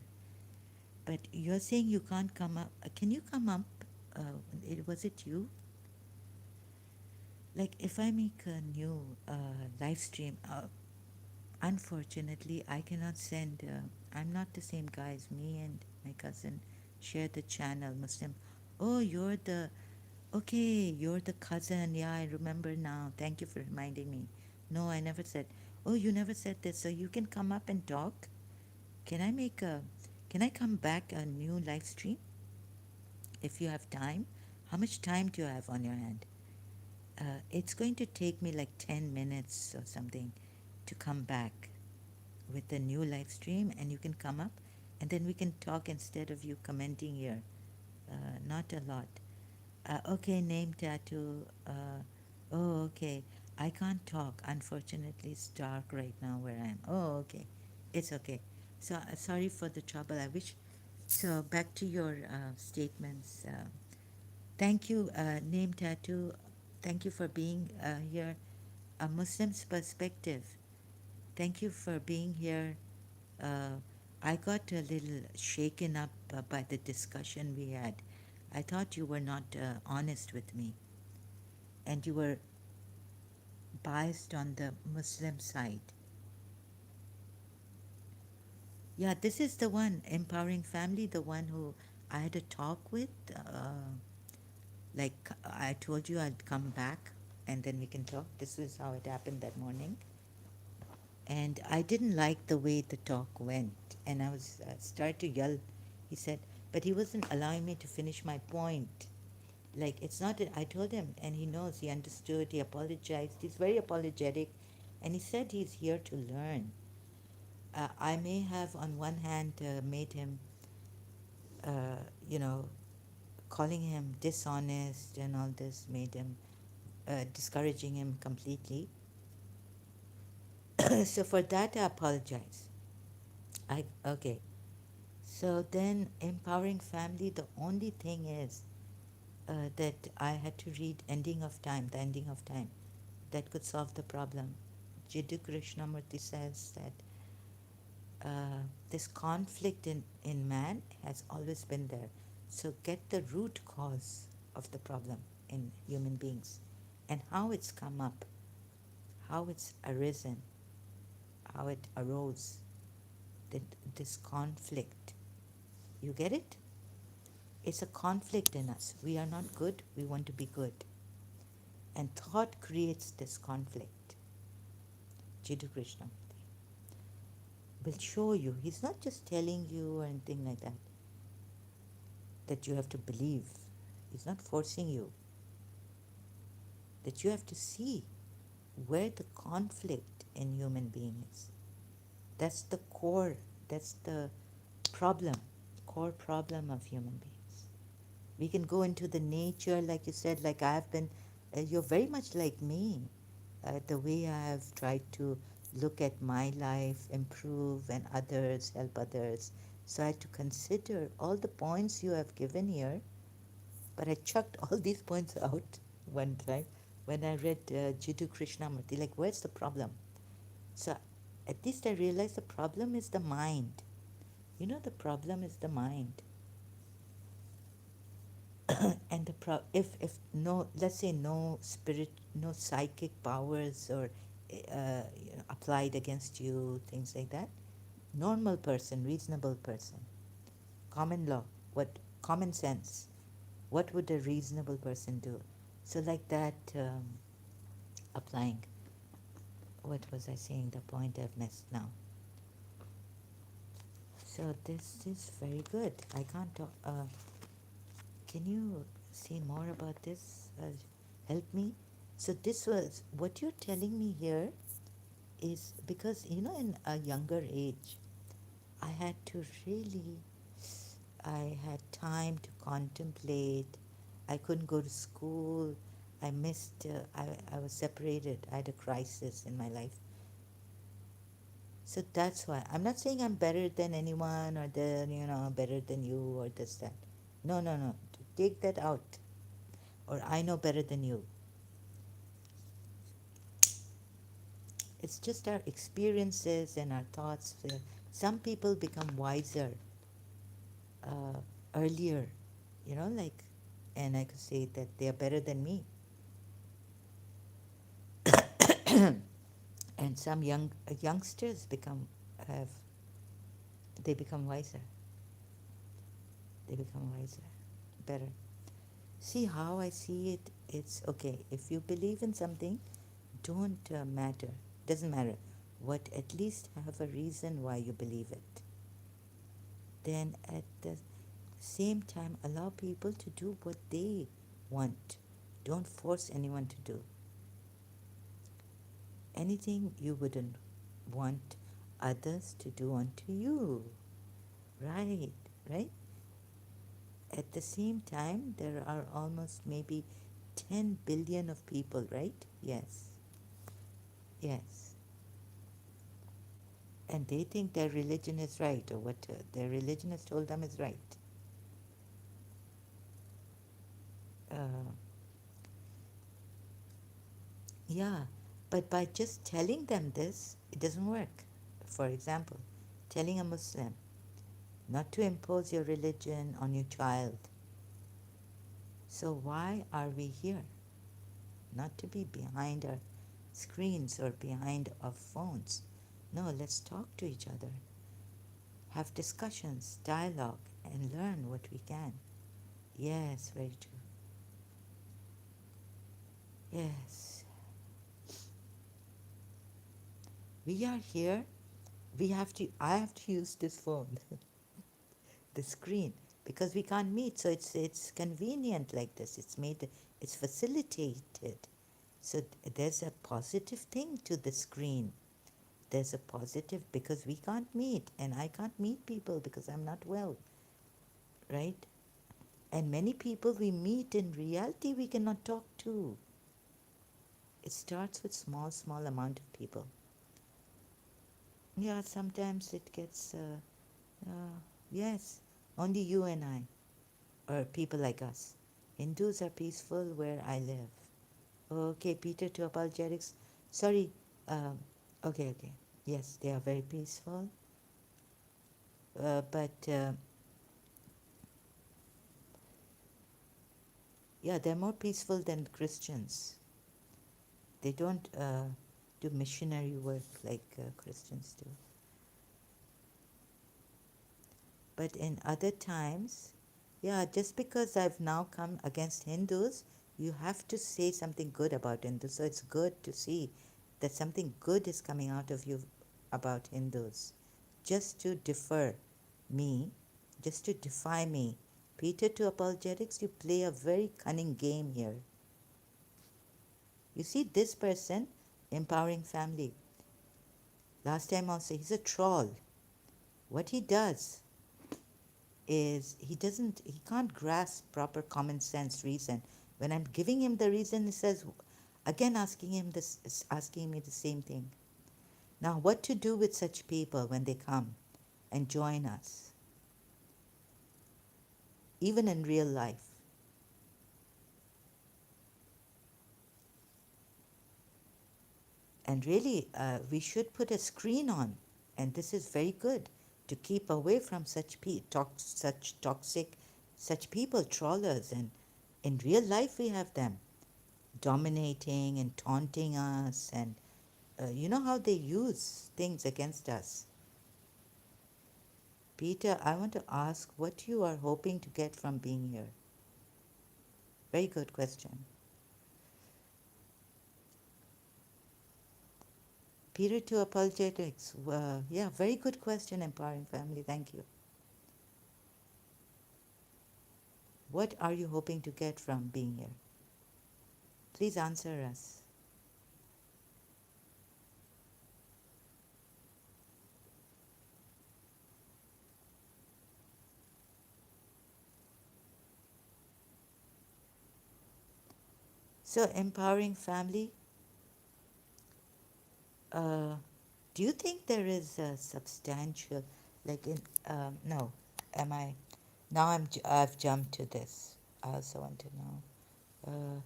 But you're saying you can't come up. Can you come up? Was it you? Like if I make a new live stream, unfortunately I cannot send. I'm not the same guy as me and my cousin share the channel Muslim. Oh, you're the okay. You're the cousin. Yeah, I remember now. Thank you for reminding me. No, I never said. Oh, you never said this. So you can come up and talk. Can I make a? Can I come back a new live stream if you have time? How much time do you have on your hand? It's going to take me like 10 minutes or something to come back with a new live stream, and you can come up and then we can talk instead of you commenting here. Not a lot. Okay, name tattoo. Oh, okay. I can't talk. Unfortunately, it's dark right now where I am. Oh, okay. It's okay. So, sorry for the trouble. I wish. So, back to your statements. Thank you, name tattoo. Thank you for being here. A Muslim's perspective. Thank you for being here. Uh, I got a little shaken up by the discussion we had. I thought you were not honest with me and you were biased on the Muslim side. Yeah, this is the one, Empowering Family, the one who I had a talk with. Like I told you, I'd come back and then we can talk. This is how it happened that morning. And I didn't like the way the talk went. And I was started to yell. He said, but he wasn't allowing me to finish my point. Like, it's not that I told him, and he knows, he understood, he apologized. He's very apologetic. And he said he's here to learn. I may have, on one hand, made him, uh, you know, calling him dishonest and all this, made him, discouraging him completely. So for that, I apologize. Okay. So then, Empowering Family, the only thing is that I had to read Ending of Time, the Ending of Time. That could solve the problem. Jiddu Krishnamurti says that this conflict in man has always been there. So get the root cause of the problem in human beings and how it's come up, how it's arisen, how it arose, that this conflict. You get it? It's a conflict in us. We are not good, we want to be good. And thought creates this conflict. Jiddu Krishna will show you. He's not just telling you or anything like that you have to believe. He's not forcing you. That you have to see where the conflict in human being is. That's the core, that's the problem, core problem of human beings. We can go into the nature, like you said, like I have been, you're very much like me. The way I have tried to look at my life, improve, and others, help others. So I had to consider all the points you have given here, but I chucked all these points out one time when I read Jiddu Krishnamurti. Like, where's the problem? So at least I realized the problem is the mind. You know, the problem is the mind. And if no, let's say no spirit, no psychic powers or applied against you, things like that. Normal person, reasonable person, common law, what common sense. What would a reasonable person do? So like that, applying. What was I saying? The point I've missed now. So this is very good. I can't talk. Can you say more about this? Help me. So this was what you're telling me here is because in a younger age, I had to really. I had time to contemplate. I couldn't go to school. I missed. I was separated. I had a crisis in my life. So that's why I'm not saying I'm better than anyone or better than you or this that. No, no, no. Take that out. Or I know better than you. It's just our experiences and our thoughts. Some people become wiser uh, earlier, like, and I could say that they are better than me. And some youngsters have they become wiser. They become wiser, better. See how I see it? It's okay. If you believe in something, don't matter. Doesn't matter. What at least have a reason why you believe it. Then at the same time, allow people to do what they want. Don't force anyone to do anything you wouldn't want others to do unto you. Right, right? At the same time, there are almost maybe 10 billion of people, right? Yes, yes. And they think their religion is right, or what their religion has told them is right. Uh, yeah, but by just telling them this, it doesn't work. For example, telling a Muslim not to impose your religion on your child. So, why are we here? Not to be behind our screens or behind our phones. No, let's talk to each other, have discussions, dialogue, and learn what we can. Yes, very true. Yes. We are here. I have to use this phone, the screen, because we can't meet. So it's convenient like this. It's facilitated. So there's a positive thing to the screen. There's a positive because we can't meet, and I can't meet people because I'm not well, right? And many people we meet in reality we cannot talk to. It starts with small amount of people. Yeah, sometimes it gets, yes, only you and I, or people like us. Hindus are peaceful where I live. Okay, Peter, to apologetics. Sorry. Um, okay. Yes, they are very peaceful. But yeah, they're more peaceful than Christians. They don't do missionary work like Christians do. But in other times, yeah, just because I've now come against Hindus, you have to say something good about Hindus. So it's good to see that something good is coming out of you about Hindus. Just to defer me, just to defy me. Peter, to apologetics, you play a very cunning game here. You see, this person, empowering family, last time also, he's a troll. What he does is he can't grasp proper common sense reason. When I'm giving him the reason, he says, again asking me the same thing. Now, what to do with such people when they come and join us, even in real life? And really, we should put a screen on, and this is very good to keep away from such toxic, such people, trawlers. And in real life, we have them dominating and taunting us, and you know how they use things against us. Peter, I want to ask what you are hoping to get from being here. Very good question. Peter, to apologetics. Yeah, very good question, empowering family. Thank you. What are you hoping to get from being here? Please answer us. So, empowering family, uh, Do you think there is a substantial, like in, no, am I, now I've jumped to this. I also want to know.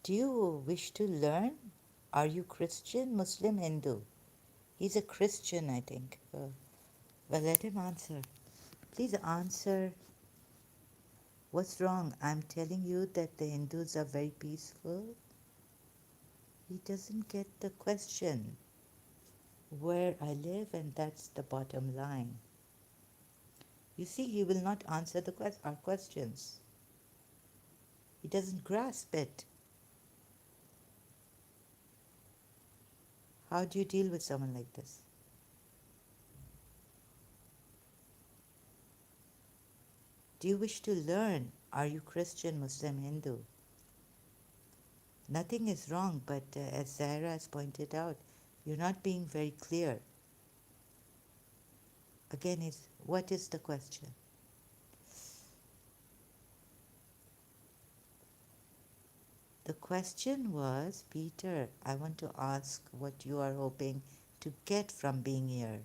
Do you wish to learn? Are you Christian, Muslim, Hindu? He's a Christian, I think. Well, let him answer. Please answer. What's wrong? I'm telling you that the Hindus are very peaceful. He doesn't get the question. Where I live, and that's the bottom line. You see, he will not answer our questions. He doesn't grasp it. How do you deal with someone like this? Do you wish to learn? Are you Christian, Muslim, Hindu? Nothing is wrong, but as Zahra has pointed out, you're not being very clear. Again, what is the question? The question was, Peter, I want to ask what you are hoping to get from being here.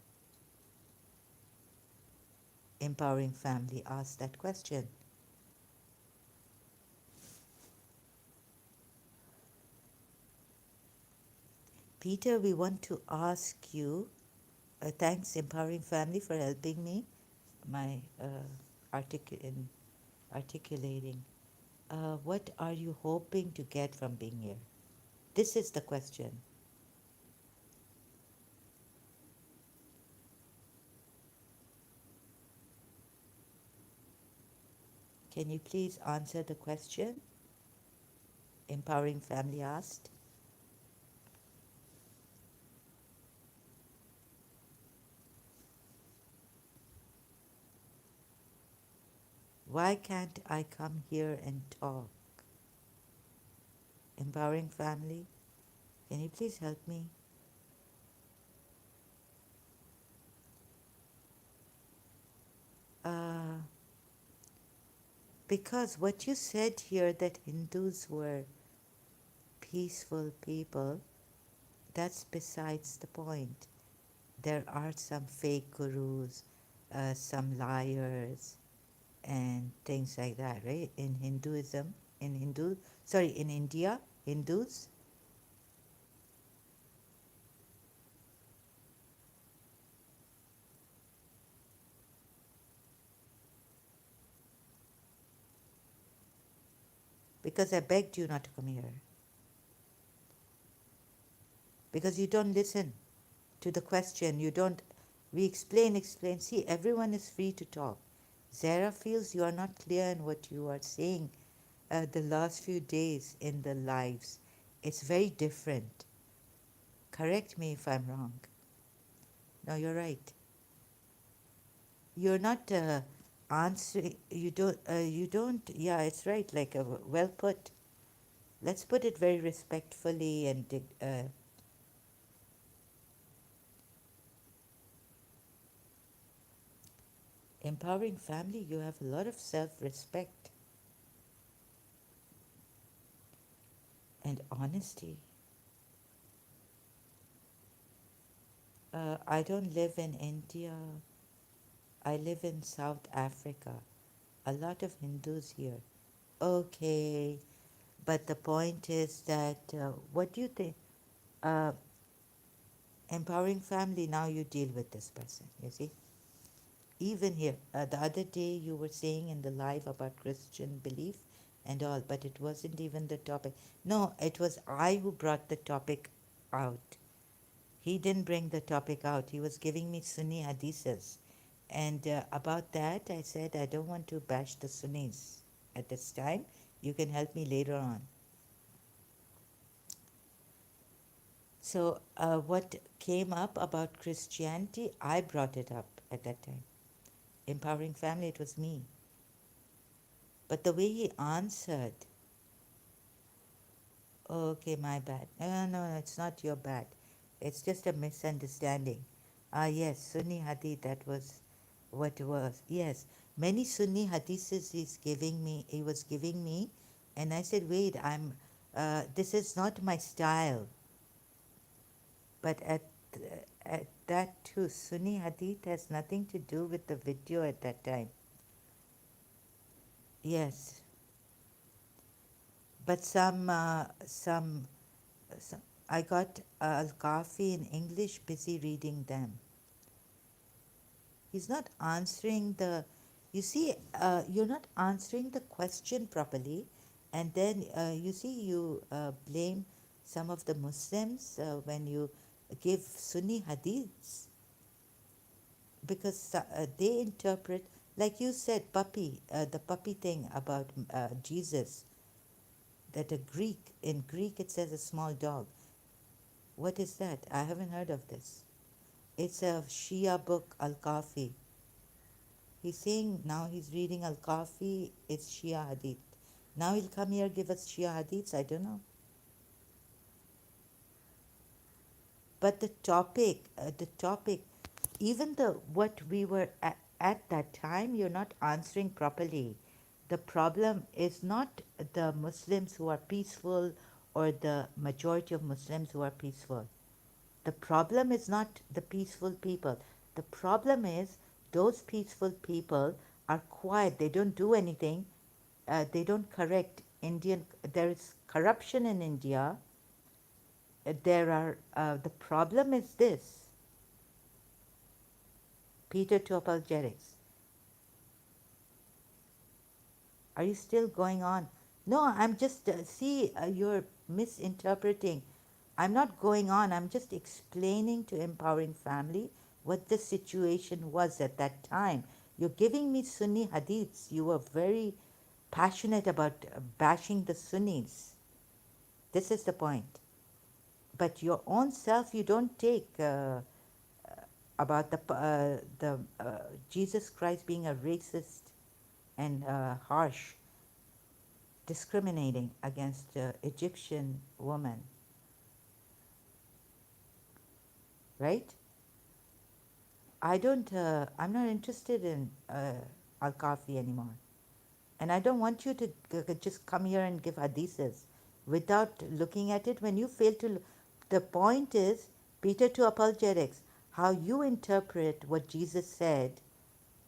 Empowering Family asked that question. Peter, we want to ask you, thanks Empowering Family for helping me my in articulating. What are you hoping to get from being here? This is the question. Can you please answer the question? Empowering Family asked. Why can't I come here and talk? Empowering Family, can you please help me? Uh, because what you said here that Hindus were peaceful people, that's besides the point. There are some fake gurus, some liars, and things like that, right? In Hinduism, in India, Hindus. Because I begged you not to come here. Because you don't listen to the question. You don't. We explain. See, everyone is free to talk. Zara feels you are not clear in what you are saying the last few days in the lives. It's very different. Correct me if I'm wrong. No, you're right. You're not answering. You don't. Yeah, it's right. Like, well put. Let's put it very respectfully and empowering family. You have a lot of self-respect and honesty. I don't live in India. I live in South Africa. A lot of Hindus here. Okay, but the point is that what do you think? Uh, empowering family, now you deal with this person, you see? Even here, the other day you were saying in the live about Christian belief and all, but it wasn't even the topic. No, it was I who brought the topic out. He didn't bring the topic out. He was giving me Sunni hadiths. And about that, I said, I don't want to bash the Sunnis at this time. You can help me later on. So, what came up about Christianity, I brought it up at that time. Empowering family, it was me. But the way he answered, oh, okay, my bad. No, it's not your bad. It's just a misunderstanding. Ah, yes, Sunni Hadith, that was what it was. Yes, many Sunni Hadiths he was giving me, and I said, wait, this is not my style. But that too, Sunni Hadith has nothing to do with the video at that time. Yes, but some I got Al-Kafi in English, busy reading them. He's not answering the, you see, you're not answering the question properly, and then you see, you blame some of the Muslims when you give Sunni hadiths, because they interpret, like you said, the puppy thing about Jesus, that a Greek, in Greek it says a small dog. What is that? I haven't heard of this. It's a Shia book, Al-Kafi. He's saying now he's reading Al-Kafi, it's Shia Hadith. Now he'll come here give us Shia Hadiths, I don't know. But the topic, even the what we were at that time, you're not answering properly. The problem is not the Muslims who are peaceful or the majority of Muslims who are peaceful. The problem is not the peaceful people. The problem is those peaceful people are quiet. They don't do anything. They don't correct Indian. There is corruption in India. There are. The problem is this. Peter to apologetics. Are you still going on? No, I'm just, see, you're misinterpreting. I'm not going on, I'm just explaining to Empowering Family what the situation was at that time. You're giving me Sunni hadiths. You were very passionate about bashing the Sunnis. This is the point. But your own self, you don't take about the Jesus Christ being a racist and harsh, discriminating against the Egyptian woman, right? I'm not interested in Al-Kafi anymore. And I don't want you to just come here and give hadiths without looking at it. When you fail to, the point is, Peter to apologetics, how you interpret what Jesus said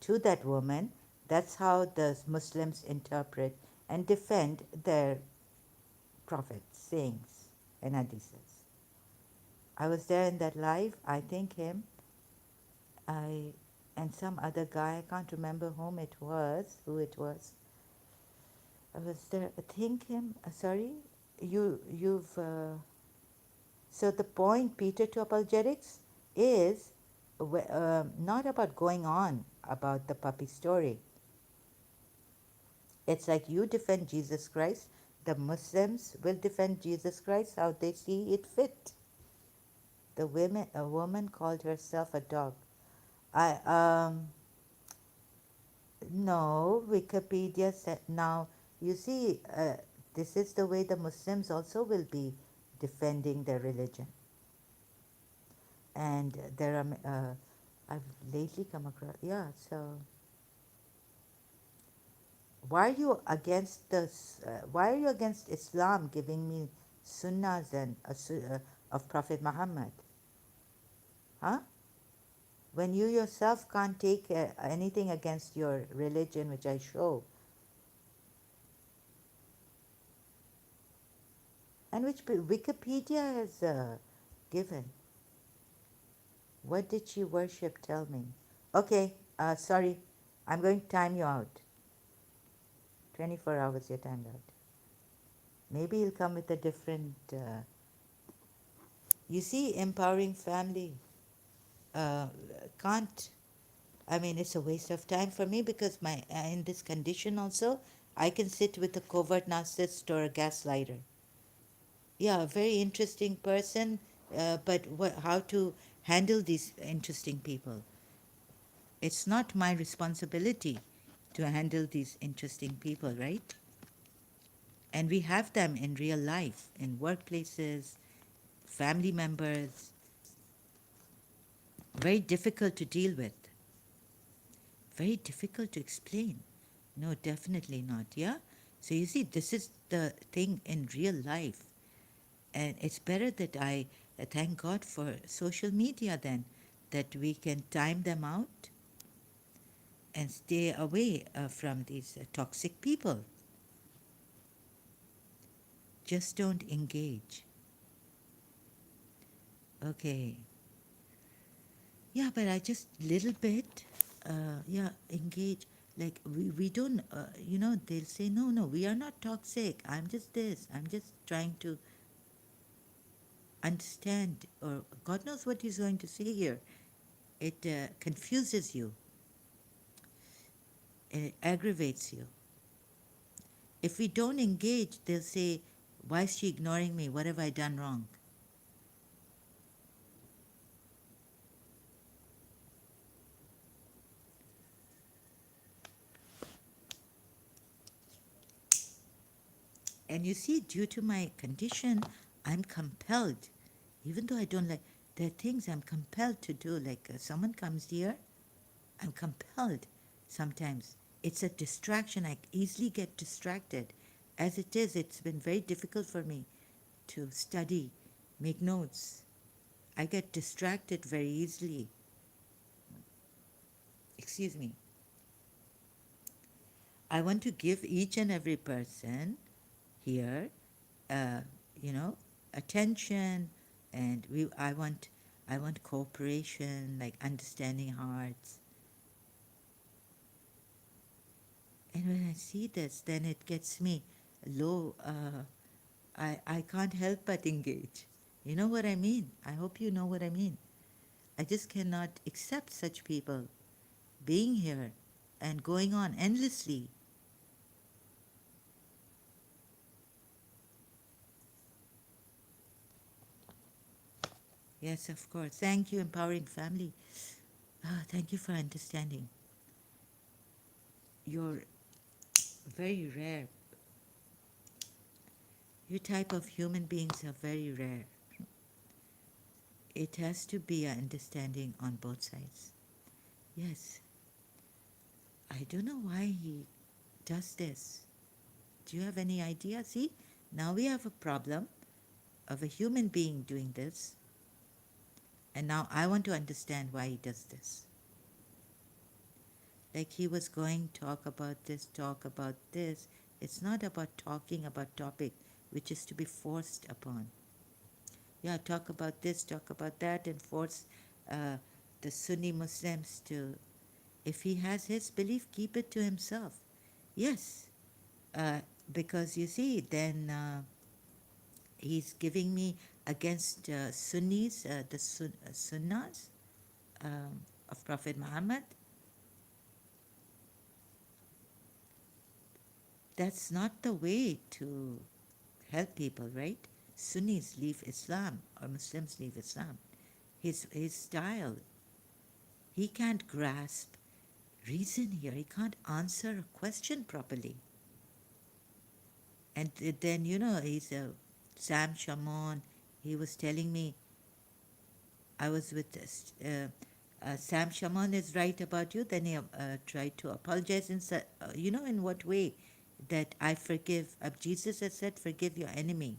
to that woman, that's how the Muslims interpret and defend their prophet's sayings and hadiths. I was there in that live. I thank him. I and some other guy. I can't remember who it was. I was there. I thank him. Sorry, you've. So the point, Peter to apologetics, is not about going on about the puppy story. It's like you defend Jesus Christ. The Muslims will defend Jesus Christ how they see it fit. A woman called herself a dog. I No, Wikipedia said now. You see, this is the way the Muslims also will be defending their religion. And there are, I've lately come across, yeah. So why are you against this? Why are you against Islam giving me sunnahs and of Prophet Muhammad? Huh? When you yourself can't take anything against your religion, which I show, and which Wikipedia has given. What did she worship? Tell me. Okay, sorry, I'm going to time you out. 24 hours you're timed out. Maybe you'll come with a different. You see, Empowering Family can't. I mean, it's a waste of time for me because my in this condition also, I can sit with a covert narcissist or a gaslighter. Yeah, a very interesting person, but how to handle these interesting people? It's not my responsibility to handle these interesting people, right? And we have them in real life, in workplaces, family members, very difficult to deal with, very difficult to explain. No, definitely not, yeah? So you see, this is the thing in real life. And it's better that I Thank God for social media then, that we can time them out and stay away from these toxic people. Just don't engage. Okay. Yeah, but I just little bit, yeah, engage. Like we don't, they'll say, no, no, we are not toxic. I'm just this. I'm just trying to understand, or God knows what he's going to say here. It confuses you. It aggravates you. If we don't engage, they'll say, why is she ignoring me? What have I done wrong? And you see, due to my condition, I'm compelled, even though I don't like, there are things I'm compelled to do. Like someone comes here, I'm compelled sometimes. It's a distraction. I easily get distracted. As it is, it's been very difficult for me to study, make notes. I get distracted very easily. Excuse me. I want to give each and every person here, uh, you know, attention, and I want cooperation, like understanding hearts. And when I see this, then it gets me low. I can't help but engage. You know what I mean? I hope you know what I mean. I just cannot accept such people being here and going on endlessly. Yes, of course. Thank you, Empowering Family. Thank you for understanding. You're very rare. Your type of human beings are very rare. It has to be an understanding on both sides. Yes, I don't know why he does this. Do you have any idea? See, now we have a problem of a human being doing this, and now I want to understand why he does this. Like he was going talk about this, talk about this. It's not about talking about topic which is to be forced upon. Yeah, talk about this, talk about that, and force uh, the Sunni Muslims to, if he has his belief, keep it to himself. Yes, uh, because you see, then he's giving me against Sunnis, the Sunnahs of Prophet Muhammad. That's not the way to help people, right? Sunnis leave Islam or Muslims leave Islam. His style, he can't grasp reason here. He can't answer a question properly. And then, he's a Sam Shamoun. He was telling me, I was with Sam Shamoun is right about you. Then he tried to apologize and said, in what way? That I forgive. Jesus has said, forgive your enemy.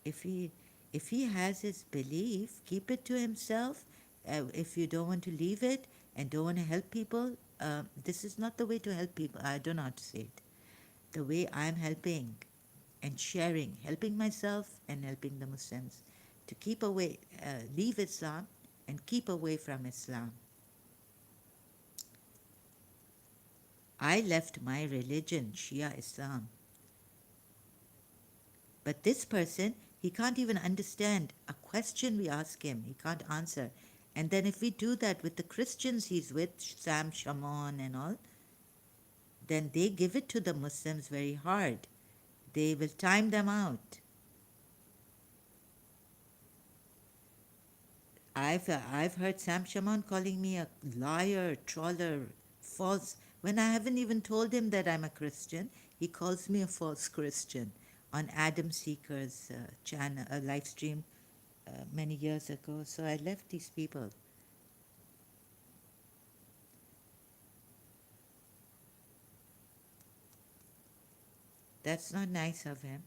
If he has his belief, keep it to himself. If you don't want to leave it and don't want to help people, this is not the way to help people. I don't know how to say it. The way I'm helping and sharing, helping myself and helping the Muslims to keep away, leave Islam and keep away from Islam. I left my religion, Shia Islam. But this person, he can't even understand a question we ask him. He can't answer. And then if we do that with the Christians he's with, Sam Shamoun and all, then they give it to the Muslims very hard. They will time them out. I've heard Sam Shamoun calling me a liar, troller, false. When I haven't even told him that I'm a Christian, he calls me a false Christian on Adam Seeker's channel, live stream many years ago. So I left these people. That's not nice of him.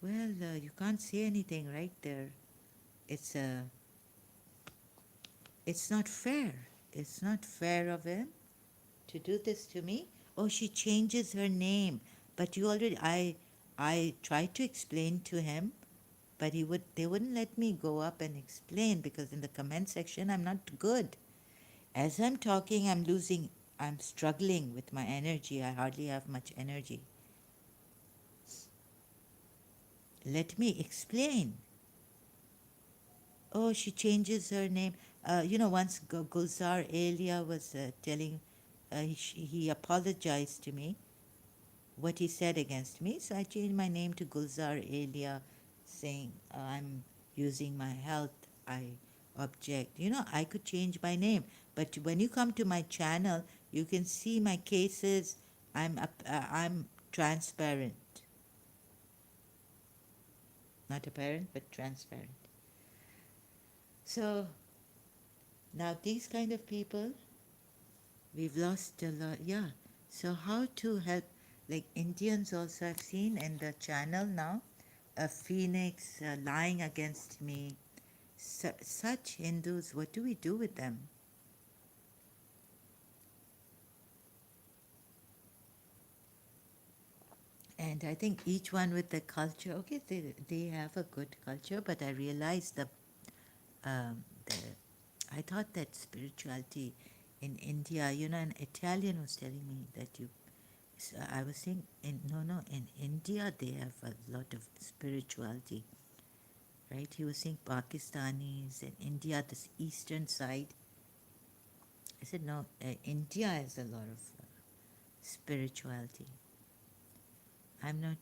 Well, you can't say anything right there. It's it's not fair. It's not fair of him to do this to me. Oh, she changes her name, but you already. I tried to explain to him, but they wouldn't let me go up and explain because in the comment section I'm not good. As I'm talking, I'm struggling with my energy. I hardly have much energy. Let me explain. Oh, she changes her name. Once Gulzar Elia was telling, he apologized to me, what he said against me. So I changed my name to Gulzar Elia, saying I'm using my health. I object. I could change my name, but when you come to my channel, you can see my cases. I'm transparent, not apparent, but transparent. So now these kind of people, we've lost a lot. Yeah. So how to help, like Indians also I've seen in the channel now, a phoenix lying against me. Such Hindus, what do we do with them? And I think each one with the culture, okay, they have a good culture, but I realized the I thought that spirituality in India, an Italian was telling me that I was saying, no, in India they have a lot of spirituality, right? He was saying Pakistanis and India, this eastern side. I said, no, India has a lot of spirituality. I'm not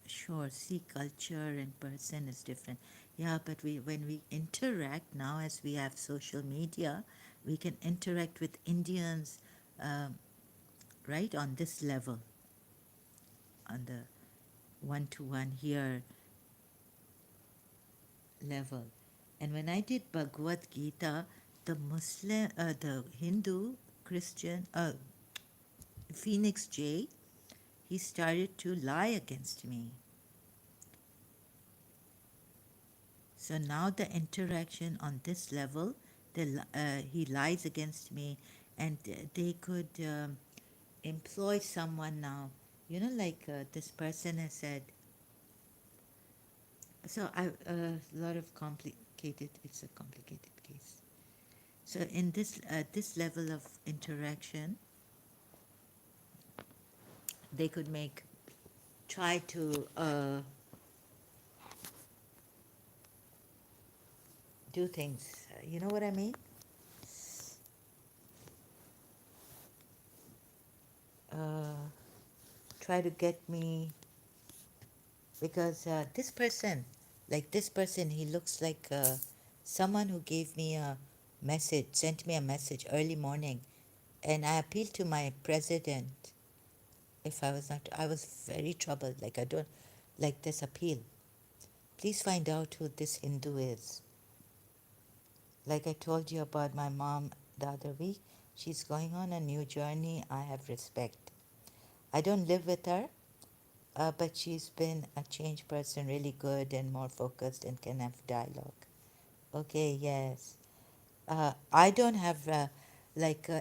sure. See, culture and person is different. Yeah, but when we interact now, as we have social media, we can interact with Indians, um, right, on this level, on the one-to-one here level. And when I did Bhagavad Gita, the Hindu, Christian, Phoenix J, he started to lie against me. So now the interaction on this level, he lies against me, and they could employ someone now. Like this person has said. So a lot of complicated. It's a complicated case. So in this level of interaction, they could try to do things. You know what I mean? Uh, Try to get me because this person, he looks like someone who gave me a message, sent me a message early morning, and I appealed to my president. If I was not, I was very troubled. Like I don't like this appeal. Please find out who this Hindu is. Like I told you about my mom the other week, she's going on a new journey. I have respect. I don't live with her, but she's been a changed person, really good and more focused and can have dialogue. Okay, yes. I don't have,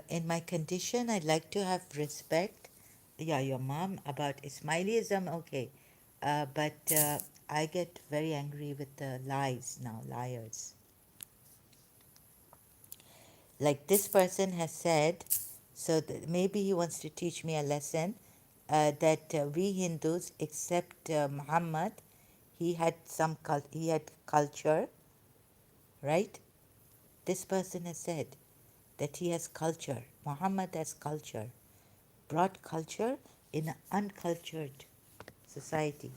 in my condition, I'd like to have respect. Yeah, your mom about Ismailism, okay. But I get very angry with the lies now, liars. Like this person has said, so maybe he wants to teach me a lesson that we Hindus, except Muhammad, he had culture, right? This person has said that he has culture. Muhammad has culture, brought culture in an uncultured society.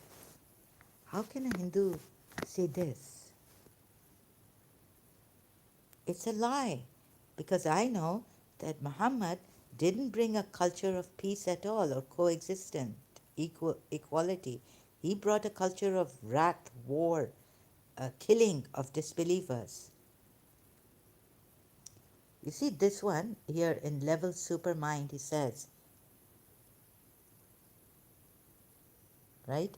How can a Hindu say this? It's a lie, because I know that Muhammad didn't bring a culture of peace at all or coexistence, equality. He brought a culture of wrath, war, killing of disbelievers. You see this one here in Level Supermind, he says, right?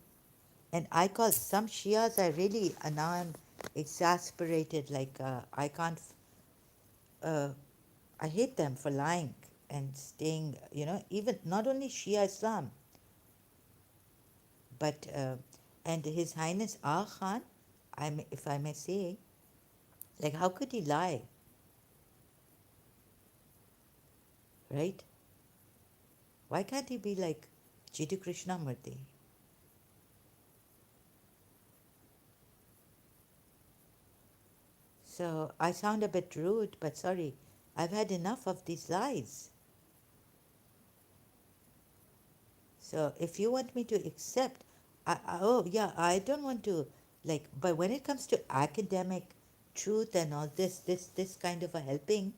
And I call some Shias, I really, now I'm exasperated, like I can't, uh, I hate them for lying and staying, even not only Shia Islam, but, and His Highness Ah Khan, if I may say, like how could he lie, right? Why can't he be like Jiddu Krishnamurti? So I sound a bit rude, but sorry, I've had enough of these lies. So if you want me to accept, oh yeah, I don't want to like. But when it comes to academic truth and all this kind of a helping,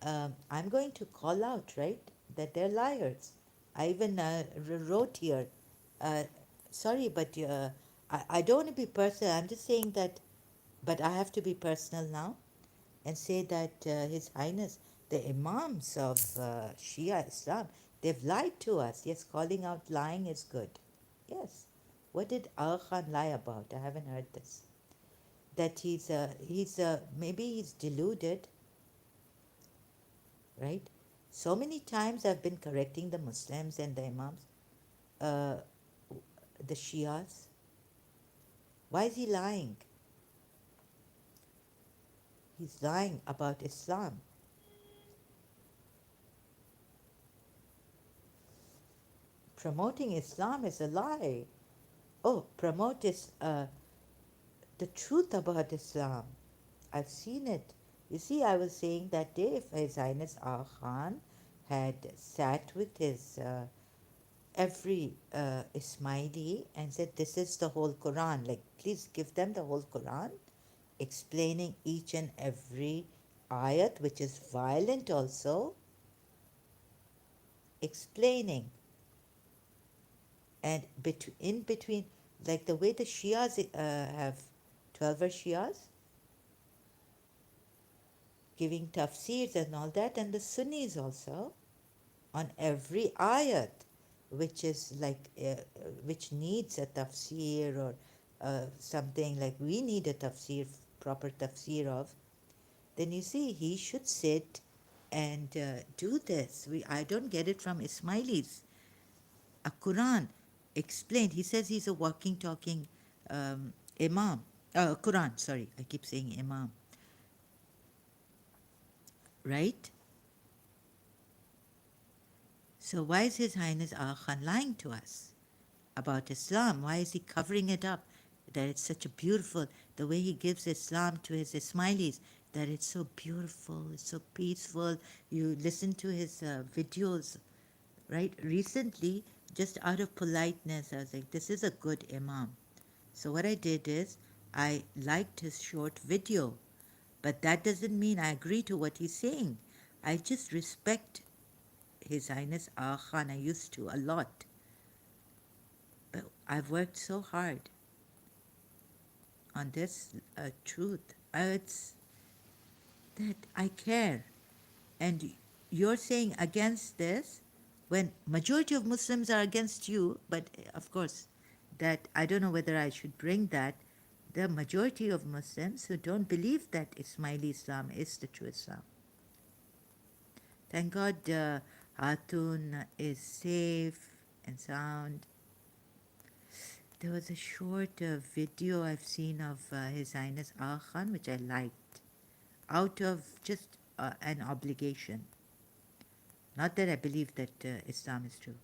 I'm going to call out, right, that they're liars. I even wrote here. Uh, Sorry, but I don't want to be personal. I'm just saying that, but I have to be personal now and say that His Highness, the Imams of Shia Islam, they've lied to us. Yes, calling out lying is good. Yes. What did Al Khan lie about? I haven't heard this. That maybe he's deluded, right? So many times I've been correcting the Muslims and the Imams, uh, the Shias. Why is he lying? He's lying about Islam. Promoting Islam is a lie. Oh, promote the truth about Islam. I've seen it. You see, I was saying that day if His Highness Aga Khan had sat with his every Ismaili and said, "This is the whole Quran, like, please give them the whole Quran, explaining each and every ayat, which is violent also, explaining, and in between, like the way the Shias have 12 Shias giving tafsirs and all that, and the Sunnis also on every ayat, which is like which needs a tafsir or something like we need a tafsir, proper tafsir of. Then you see, he should sit and do this. I don't get it from Ismailis. A Quran explained. He says he's a walking, talking imam. Quran, sorry, I keep saying imam, right? So why is His Highness Aga Khan lying to us about Islam? Why is he covering it up? That it's such a beautiful, the way he gives Islam to his Ismailis, that it's so beautiful, it's so peaceful. You listen to his videos, right? Recently, just out of politeness, I was like, this is a good Imam. So what I did is, I liked his short video, but that doesn't mean I agree to what he's saying. I just respect His Highness Aga Khan. I used to a lot. But I've worked so hard on this truth. It's that I care. And you're saying against this when majority of Muslims are against you, but of course, that I don't know whether I should bring that. The majority of Muslims who don't believe that Ismaili Islam is the true Islam. Thank God Hatun is safe and sound. There was a short video I've seen of His Highness Aga Khan, which I liked, out of just an obligation. Not that I believe that Islam is true.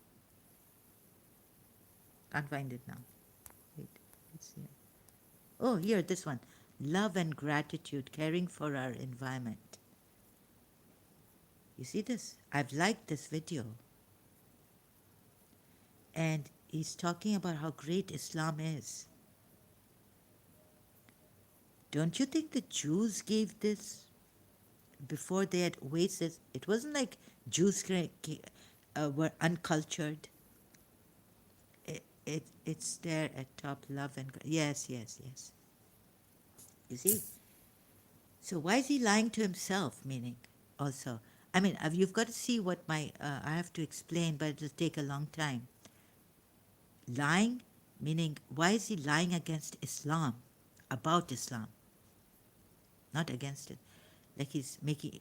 Can't find it now. Wait, let's see. Oh, here, this one. Love and gratitude, caring for our environment. You see this? I've liked this video. And he's talking about how great Islam is. Don't you think the Jews gave this before they had oasis? It wasn't like Jews were uncultured. It's there at top, love and yes, yes, yes. You see? So why is he lying to himself? Meaning, also, I mean, you've got to see what I have to explain, but it'll take a long time. Lying Meaning, why is he lying against Islam, about Islam, not against it? Like he's making,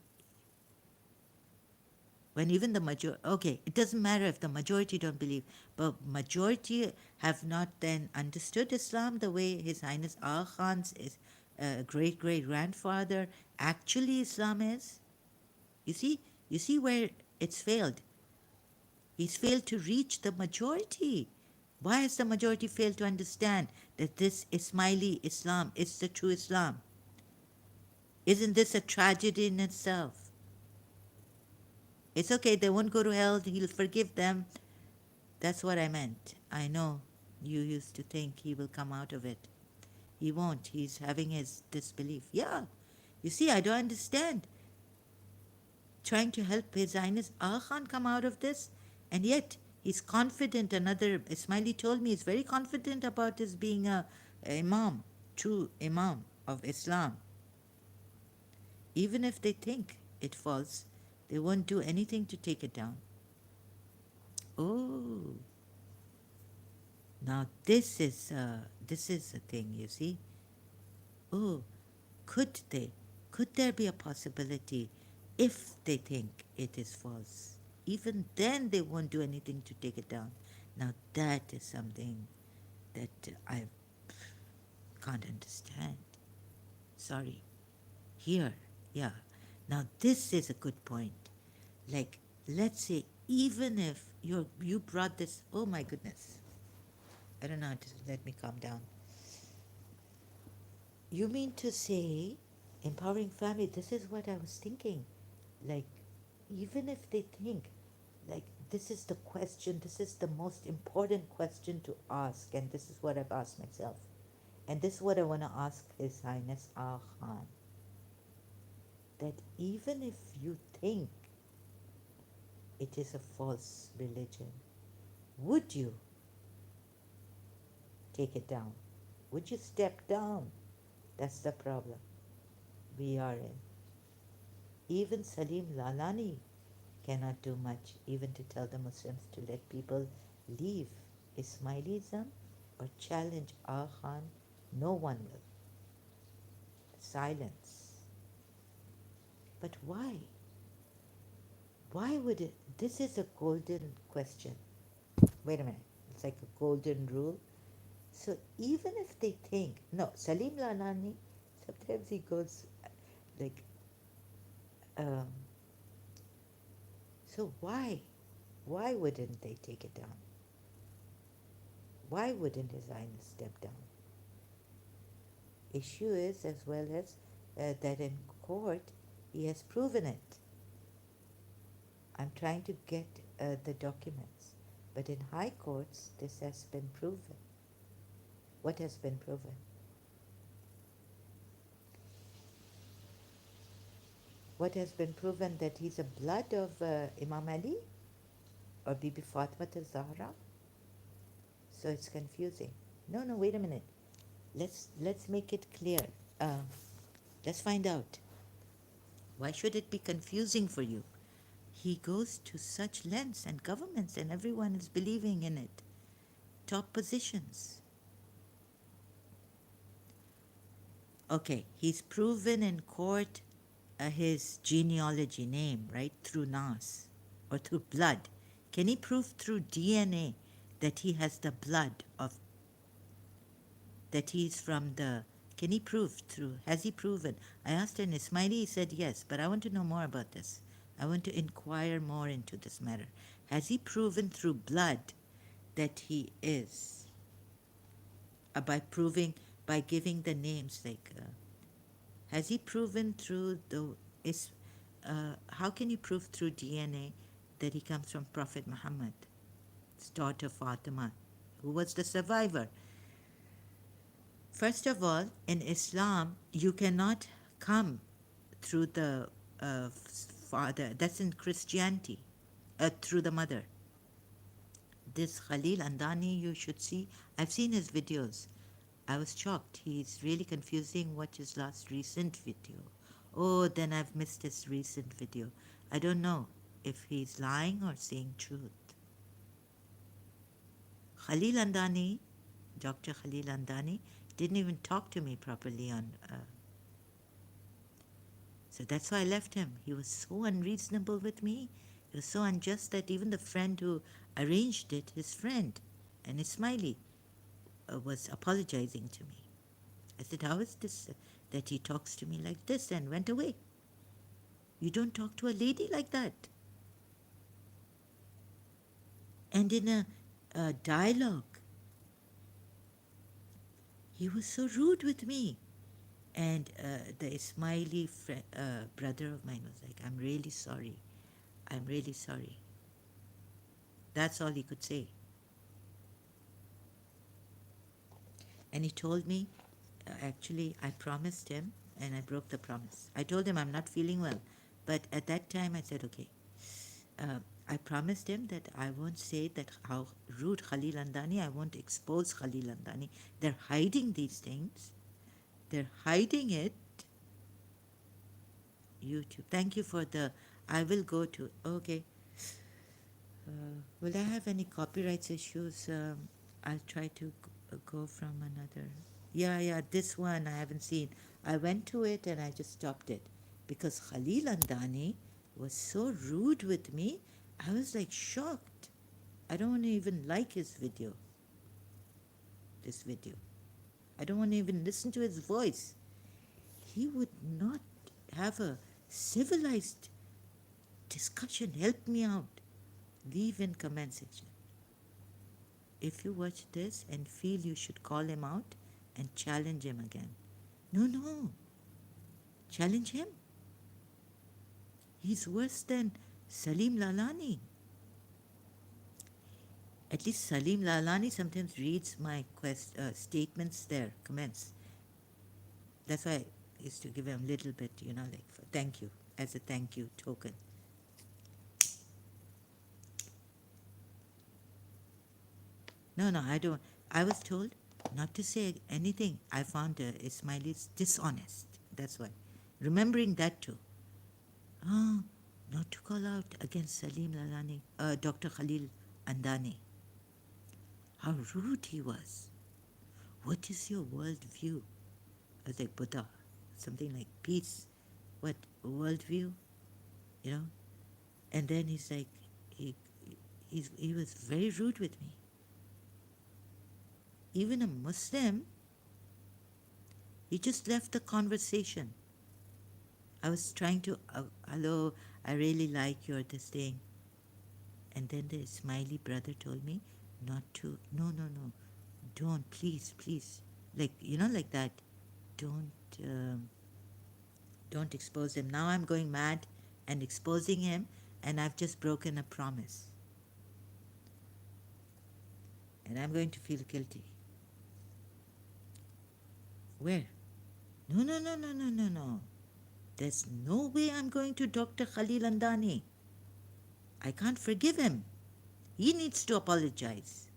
when even the majority, okay, it doesn't matter if the majority don't believe, but majority have not then understood Islam the way His Highness Aga Khan's is, great great grandfather actually Islam is. You see where it's failed. He's failed to reach the majority. Why has the majority failed to understand that this Ismaili Islam is the true Islam? Isn't this a tragedy in itself? It's okay, they won't go to hell, he'll forgive them. That's what I meant. I know you used to think he will come out of it. He won't. He's having his disbelief. Yeah. You see, I don't understand. Trying to help His Highness Aga Khan come out of this, and yet he's confident. Another Ismaili told me he's very confident about his being a imam, true imam of Islam. Even if they think it false, they won't do anything to take it down. Oh, now this is a thing, you see. Oh, could they? Could there be a possibility if they think it is false? Even then, they won't do anything to take it down. Now, that is something that I can't understand. Sorry. Here, yeah. Now, this is a good point. Like, let's say, even if you brought this, oh my goodness. I don't know how to let me calm down. You mean to say, empowering family, this is what I was thinking. Like, even if they think, like, this is the question, this is the most important question to ask, and this is what I've asked myself. And this is what I want to ask His Highness Aga Khan. That even if you think it is a false religion, would you take it down? Would you step down? That's the problem we are in. Even Salim Lalani cannot do much, even to tell the Muslims to let people leave Ismailism or challenge Aga Khan. No one will. Silence. But why? Why would it? This is a golden question. Wait a minute. It's like a golden rule. So even if they think, no, Salim Lalani, sometimes he goes like, um, so why? Why wouldn't they take it down? Why wouldn't His Highness step down? Issue is, as well as that in court he has proven it. I'm trying to get the documents, but in high courts this has been proven. What has been proven? What has been proven? That he's a blood of Imam Ali or Bibi Fatima al-Zahra? So it's confusing. No, wait a minute. Let's make it clear. Let's find out. Why should it be confusing for you? He goes to such lengths, and governments and everyone is believing in it. Top positions. Okay, he's proven in court his genealogy name, right? Through Nas or through blood. Can he prove through DNA that he has the blood of, that he's from the, can he prove through, has he proven? I asked an Ismaili, he said yes, but I want to know more about this. I want to inquire more into this matter. Has he proven through blood that he is? By proving, by giving the names, like, has he proven through the, is, how can you prove through DNA that he comes from Prophet Muhammad, his daughter Fatima, who was the survivor? First of all, in Islam, you cannot come through the father. That's in Christianity, through the mother. This Khalil Andani, you should see. I've seen his videos. I was shocked. He's really confusing. Watch his last recent video. Oh, then I've missed his recent video. I don't know if he's lying or saying truth. Khalil Andani Dr. Khalil Andani didn't even talk to me properly on. So that's why I left him. He was so unreasonable with me. He was so unjust that even the friend who arranged it, his friend, and Ismaili, was apologizing to me. I said, "How is this that he talks to me like this?" and went away. You don't talk to a lady like that. And in a dialogue, he was so rude with me. And the Ismaili brother of mine was like, "I'm really sorry. I'm really sorry." That's all he could say. And he told me, actually, I promised him and I broke the promise. I told him I'm not feeling well. But at that time, I said, okay, I promised him that I won't say that how rude Khalil Andani, I won't expose Khalil Andani. They're hiding these things. They're hiding it. YouTube. Thank you for the, I will go to, okay. Will I have any copyrights issues? I'll try to go from another. Yeah, this one I haven't seen. I went to it and I just stopped it because Khalil Andani was so rude with me. I was like shocked. I don't want to even like his video. This video. I don't want to even listen to his voice. He would not have a civilized discussion. Help me out. Leave in comment section. If you watch this and feel you should call him out and challenge him again. No. Challenge him. He's worse than Salim Lalani. At least Salim Lalani sometimes reads my statements there, comments. That's why I used to give him a little bit, like for thank you, as a thank you token. No, I don't. I was told not to say anything. I found Ismaili's dishonest. That's why. Remembering that too. Oh, not to call out against Salim Lalani, Dr. Khalil Andani. How rude he was. What is your worldview? I was like, Buddha, something like peace. What, worldview? And then he's like, he was very rude with me. Even a Muslim, he just left the conversation. I was trying to, hello, I really like your this thing. And then the Ismaili brother told me not to, no, don't, please. Like, like that. Don't expose him. Now I'm going mad and exposing him, and I've just broken a promise. And I'm going to feel guilty. Where? No. There's no way I'm going to Dr. Khalil Andani. I can't forgive him. He needs to apologize.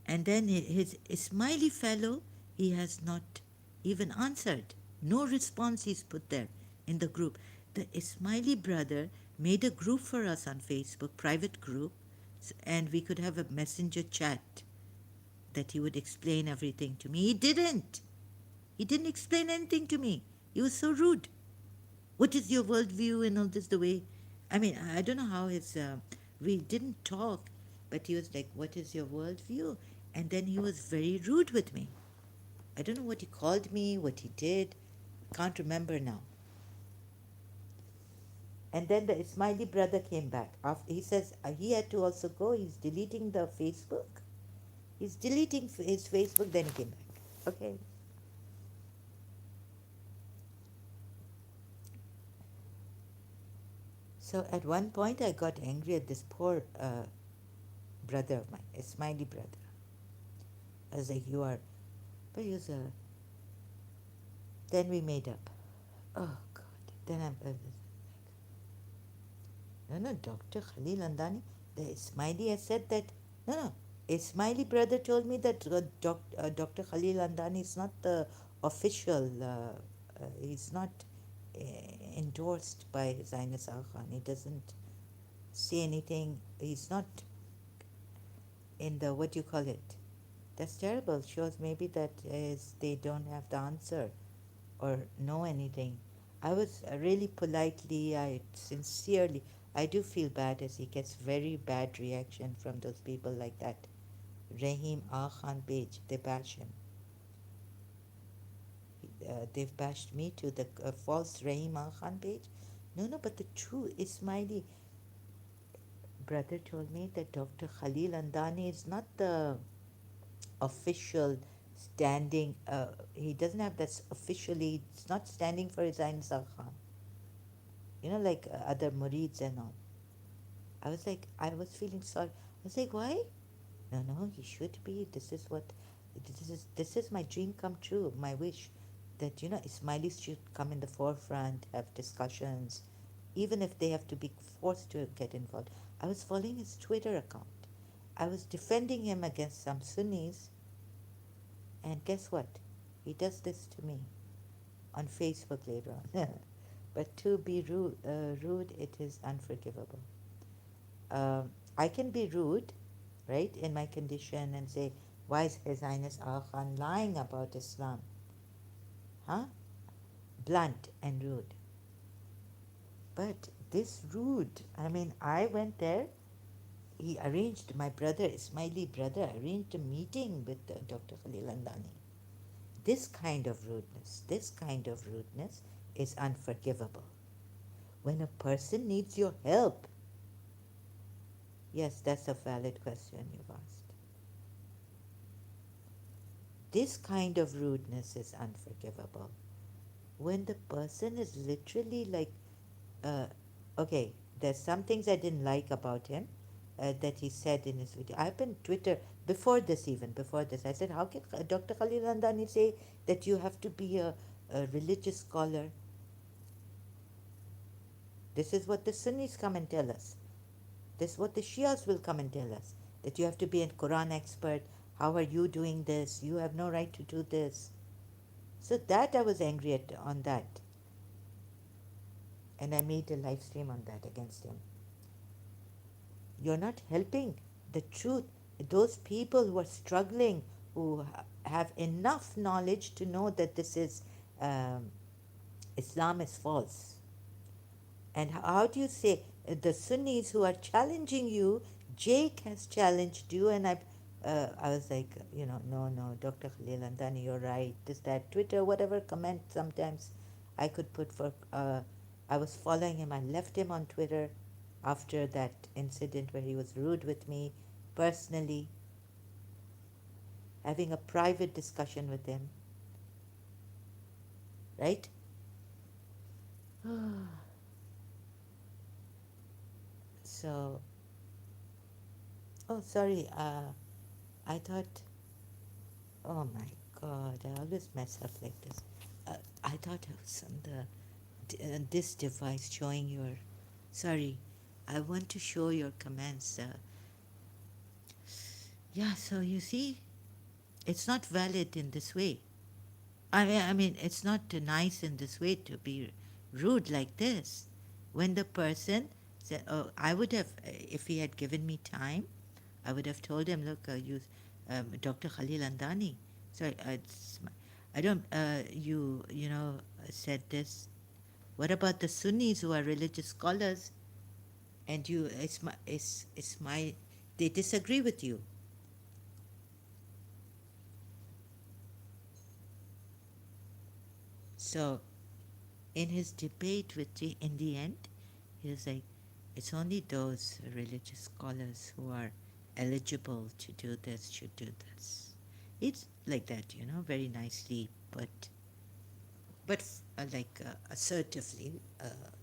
And then his Ismaili fellow, he has not even answered. No response is put there in the group. The Ismaili brother made a group for us on Facebook, private group, and we could have a messenger chat that he would explain everything to me. He didn't. He didn't explain anything to me. He was so rude. What is your worldview and all this the way? I mean, I don't know how we didn't talk, but he was like, what is your worldview? And then he was very rude with me. I don't know what he called me, what he did. Can't remember now. And then the Ismaili brother came back. He says he had to also go. He's deleting the Facebook. He's deleting his Facebook, then he came back. Okay. So at one point I got angry at this poor brother of mine, Ismaili brother. I was like, you are, but he was a, then we made up. Oh God. Then I'm, no, Dr. Khalil Andani, the Ismaili has said that, no, Ismaili brother told me that Dr. Khalil Andani is not the official, he's not endorsed by Zainis Khan. He doesn't say anything. He's not in the, what do you call it? That's terrible. Shows maybe that is they don't have the answer or know anything. I was really politely, I sincerely, I do feel bad as he gets very bad reaction from those people like that. Rahim Ah Khan page, they bash him. They've bashed me to the false Rahim Ah Khan page. No, no, but the true Ismaili brother told me that Dr. Khalil Andani is not the official standing. He doesn't have that officially. It's not standing for his Ain Khan. Like other murids and all. I was like, I was feeling sorry. I was like, why? No, no, he should be. This is my dream come true. My wish that Ismailis should come in the forefront, have discussions, even if they have to be forced to get involved. I was following his Twitter account. I was defending him against some Sunnis, and guess what? He does this to me on Facebook later on. But to be rude, it is unforgivable. I can be rude, right, in my condition and say, why is His Highness Aga Khan lying about Islam? Huh? Blunt and rude. But this rude, I mean, I went there. He arranged, my brother, Ismaili brother, arranged a meeting with Dr. Khalil Andani. This kind of rudeness is unforgivable. When a person needs your help, yes, that's a valid question you've asked. This kind of rudeness is unforgivable. When the person is literally like, uh, okay, there's some things I didn't like about him that he said in his video. I've been Twitter before this. I said, how can Dr. Khalil Andani say that you have to be a religious scholar? This is what the Sunnis come and tell us. This is what the Shias will come and tell us, that you have to be a Quran expert. How are you doing this? You have no right to do this. So that I was angry at on that, and I made a live stream on that against him. You're not helping the truth. Those people who are struggling, who have enough knowledge to know that this is Islam is false. And how do you say the Sunnis who are challenging you? Jake has challenged you, and I was like, no, no, Dr. Khalil Andani, you're right. This, that, Twitter, whatever comment sometimes I could put for. I was following him. I left him on Twitter after that incident where he was rude with me personally, having a private discussion with him, right? So, oh, sorry. I thought, oh my God, I always mess up like this. I thought I was on this device showing your. Sorry, I want to show your comments. Yeah, so you see, it's not valid in this way. I mean, it's not nice in this way to be rude like this. When the person said, "Oh, I would have, if he had given me time, I would have told him, look, Dr. Khalil Andani. Sorry, I don't. You said this. What about the Sunnis who are religious scholars, and it's my, they disagree with you. So in his debate with in the end, he was like, it's only those religious scholars who are eligible to do this should do this. It's like that, very nicely, but assertively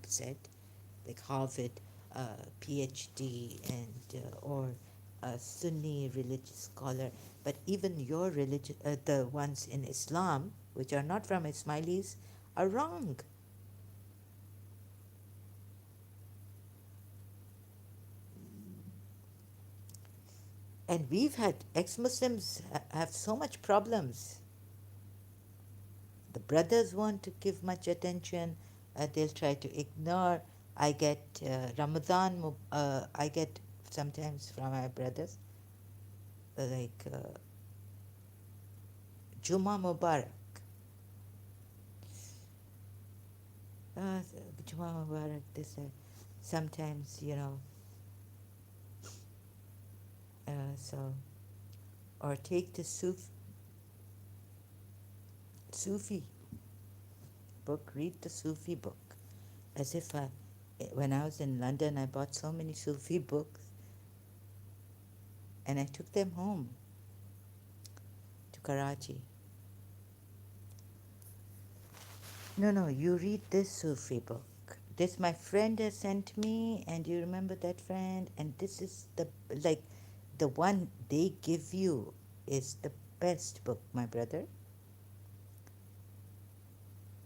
said, like Harvard PhD and or a Sunni religious scholar, but even your religion, the ones in Islam which are not from Ismailis, are wrong. And we've had ex-Muslims have so much problems. The brothers want to give much attention, they'll try to ignore. I get Ramadan, I get sometimes from my brothers. like Juma Mubarak. Uh, Juma Mubarak, this, sometimes, so, or take the Sufi book, read the Sufi book. As if when I was in London, I bought so many Sufi books and I took them home to Karachi. No, no, you read this Sufi book. This my friend has sent me, and you remember that friend? And this is like, the one they give you is the best book, my brother.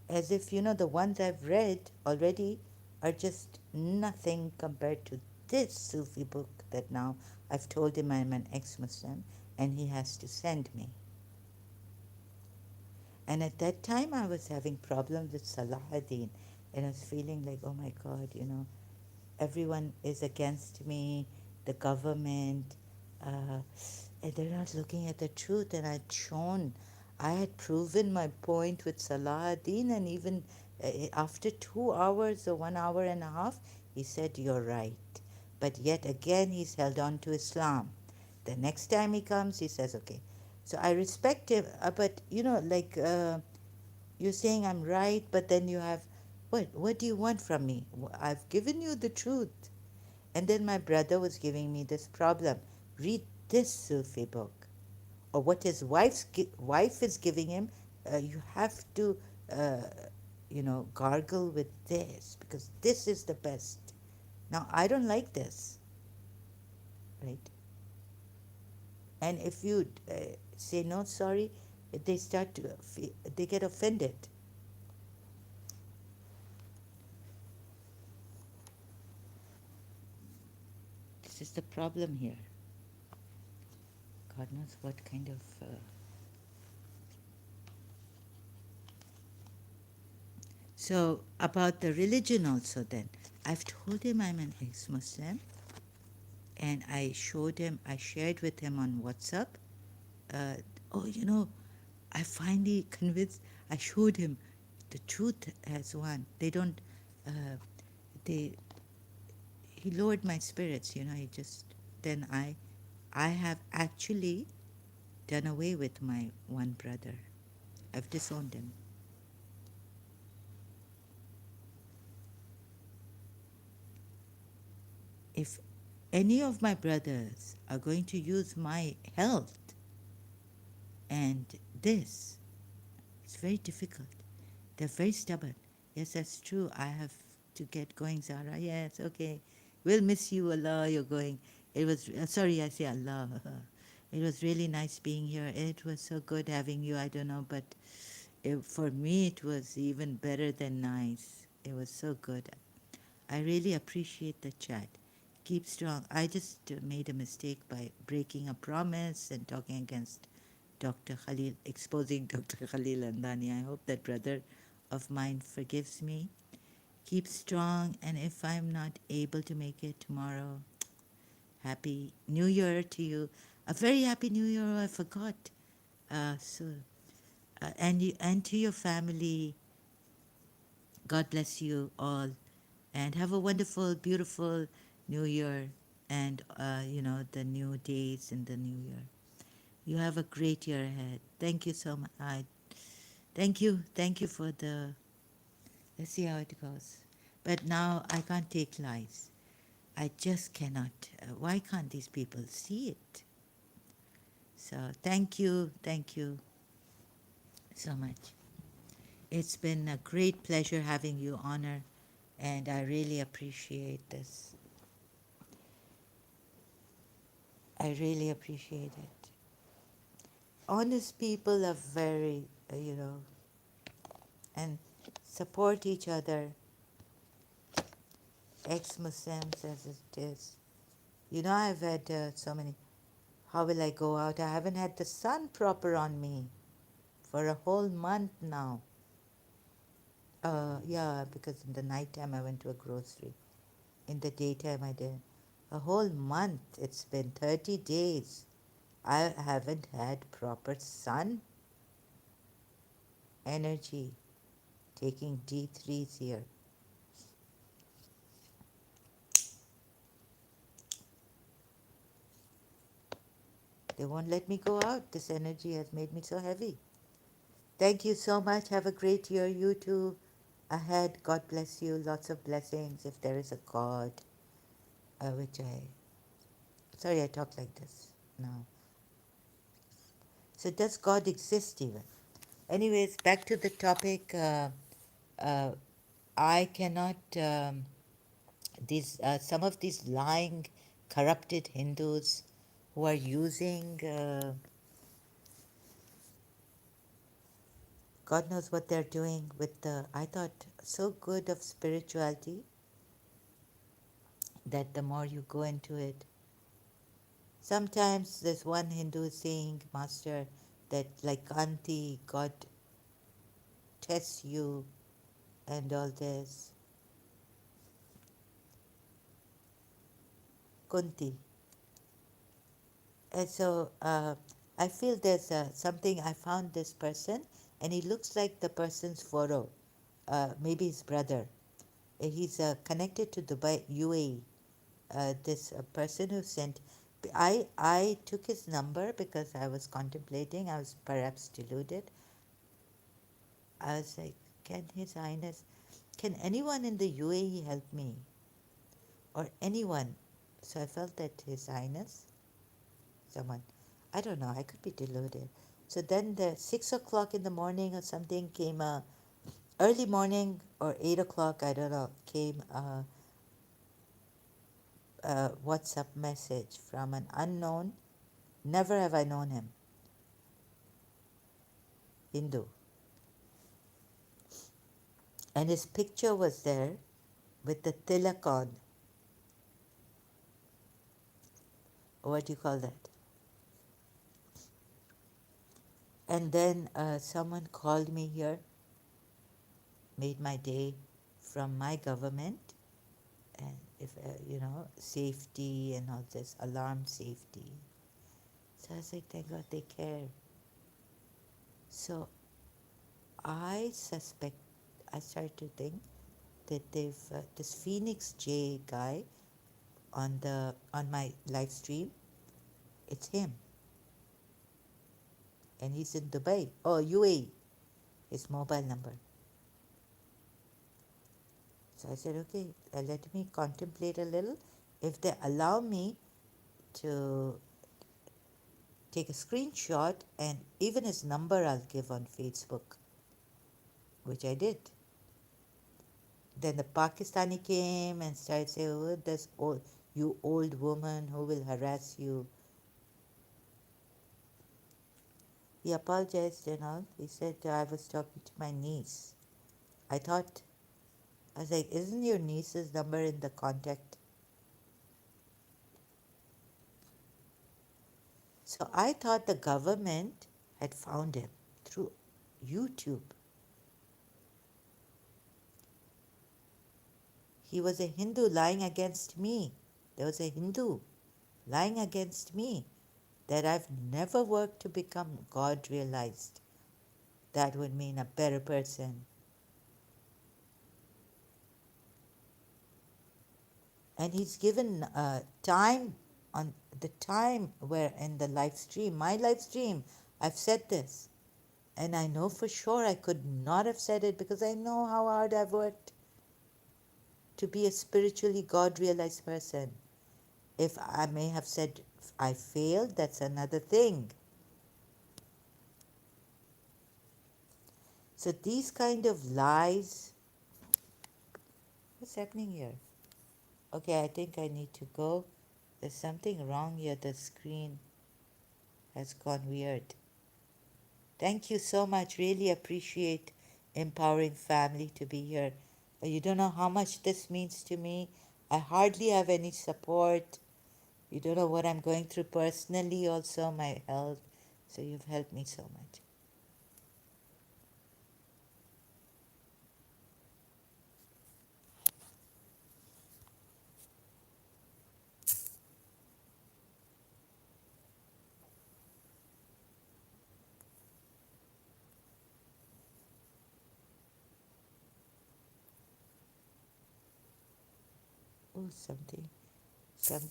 As if, the ones I've read already are just nothing compared to this Sufi book that now I've told him I'm an ex-Muslim and he has to send me. And at that time, I was having problems with Salahuddin, and I was feeling like, oh my God, everyone is against me, the government, and they're not looking at the truth. And I had proven my point with Salahuddin, and even after 2 hours or 1 hour and a half, he said, you're right. But yet again, he's held on to Islam. The next time he comes, he says, okay. So I respect him, but like, you're saying I'm right, but then you have, what do you want from me? I've given you the truth. And then my brother was giving me this problem. Read this Sufi book. Or what his wife is giving him, you have to, uh, gargle with this because this is the best. Now, I don't like this, right? And if you say no, sorry, they get offended. This is the problem here. God knows what kind of. So, about the religion also, then, I've told him I'm an ex Muslim, and I shared with him on WhatsApp. Uh, oh, I finally convinced, I showed him the truth has won. They don't, uh, they, he lowered my spirits, he just, then I have actually done away with my one brother. I've disowned him. If any of my brothers are going to use my health and this, it's very difficult. They're very stubborn. Yes, that's true. I have to get going, Zara. Yes, okay. We'll miss you, Allah. You're going. It was, sorry, I say Allah. It was really nice being here. It was so good having you. I don't know, but for me, it was even better than nice. It was so good. I really appreciate the chat. Keep strong. I just made a mistake by breaking a promise and talking against Dr. Khalil, exposing Dr. Khalil Andani. I hope that brother of mine forgives me. Keep strong, and if I'm not able to make it tomorrow, happy New Year to you. A very happy New Year. I forgot. And to your family, God bless you all, and have a wonderful, beautiful New Year, and the new days in the New Year. You have a great year ahead. Thank you so much. Thank you for the. Let's see how it goes. But now I can't take lies. I just cannot. Why can't these people see it? So thank you so much. It's been a great pleasure having you, Honor, and I really appreciate this. I really appreciate it. Honest people are very, and support each other, ex-Muslims as it is. I've had so many. How will I go out? I haven't had the sun proper on me for a whole month now. Yeah, because in the nighttime I went to a grocery. In the daytime I didn't. A whole month. It's been 30 days. I haven't had proper sun energy taking D3s here. They won't let me go out. This energy has made me so heavy. Thank you so much. Have a great year, you too. Ahead, God bless you. Lots of blessings if there is a God, which I. Sorry, I talk like this now. So, does God exist even? Anyways, back to the topic. Uh, I cannot. These some of these lying, corrupted Hindus who are using. God knows what they're doing with the. I thought so good of spirituality that the more you go into it, sometimes there's one Hindu saying, Master, that like Kanti, God tests you and all this. Kunti. And so I feel there's something. I found this person, and he looks like the person's photo, maybe his brother. He's connected to Dubai, UAE. This person who sent. I took his number because I was contemplating. I was perhaps deluded. I was like, can His Highness, can anyone in the UAE help me? Or anyone? So I felt that His Highness, someone, I don't know, I could be deluded. So then the 6 o'clock in the morning or something came early morning or 8 o'clock, I don't know, came a WhatsApp message from an unknown, never have I known him, Hindu. And his picture was there with the tilak on. What do you call that? And then someone called me here, made my day from my government, and if safety and all this, alarm safety. So I was like, thank God they care. So I suspect, I started to think that they've this Phoenix J guy on my live stream, it's him, and he's in Dubai. Oh, UAE, his mobile number. So I said, okay, let me contemplate a little. If they allow me to take a screenshot, and even his number I'll give on Facebook, which I did. Then the Pakistani came and started saying, oh, this old, you old woman who will harass you. He apologized and all. He said, I was talking to my niece. I thought, I was like, isn't your niece's number in the contact? So I thought the government had found him through YouTube. He was a Hindu lying against me. There was a Hindu lying against me that I've never worked to become God realized. That would mean a better person. And he's given time on the time where in the live stream, my live stream, I've said this. And I know for sure I could not have said it because I know how hard I've worked to be a spiritually God realized person. If I may have said I failed, that's another thing. So these kind of lies, what's happening here? Okay, I think I need to go. There's something wrong here. The screen has gone weird. Thank you so much. Really appreciate Empowering Family to be here. You don't know how much this means to me. I hardly have any support. You don't know what I'm going through personally, also my health. So you've helped me so much. something, some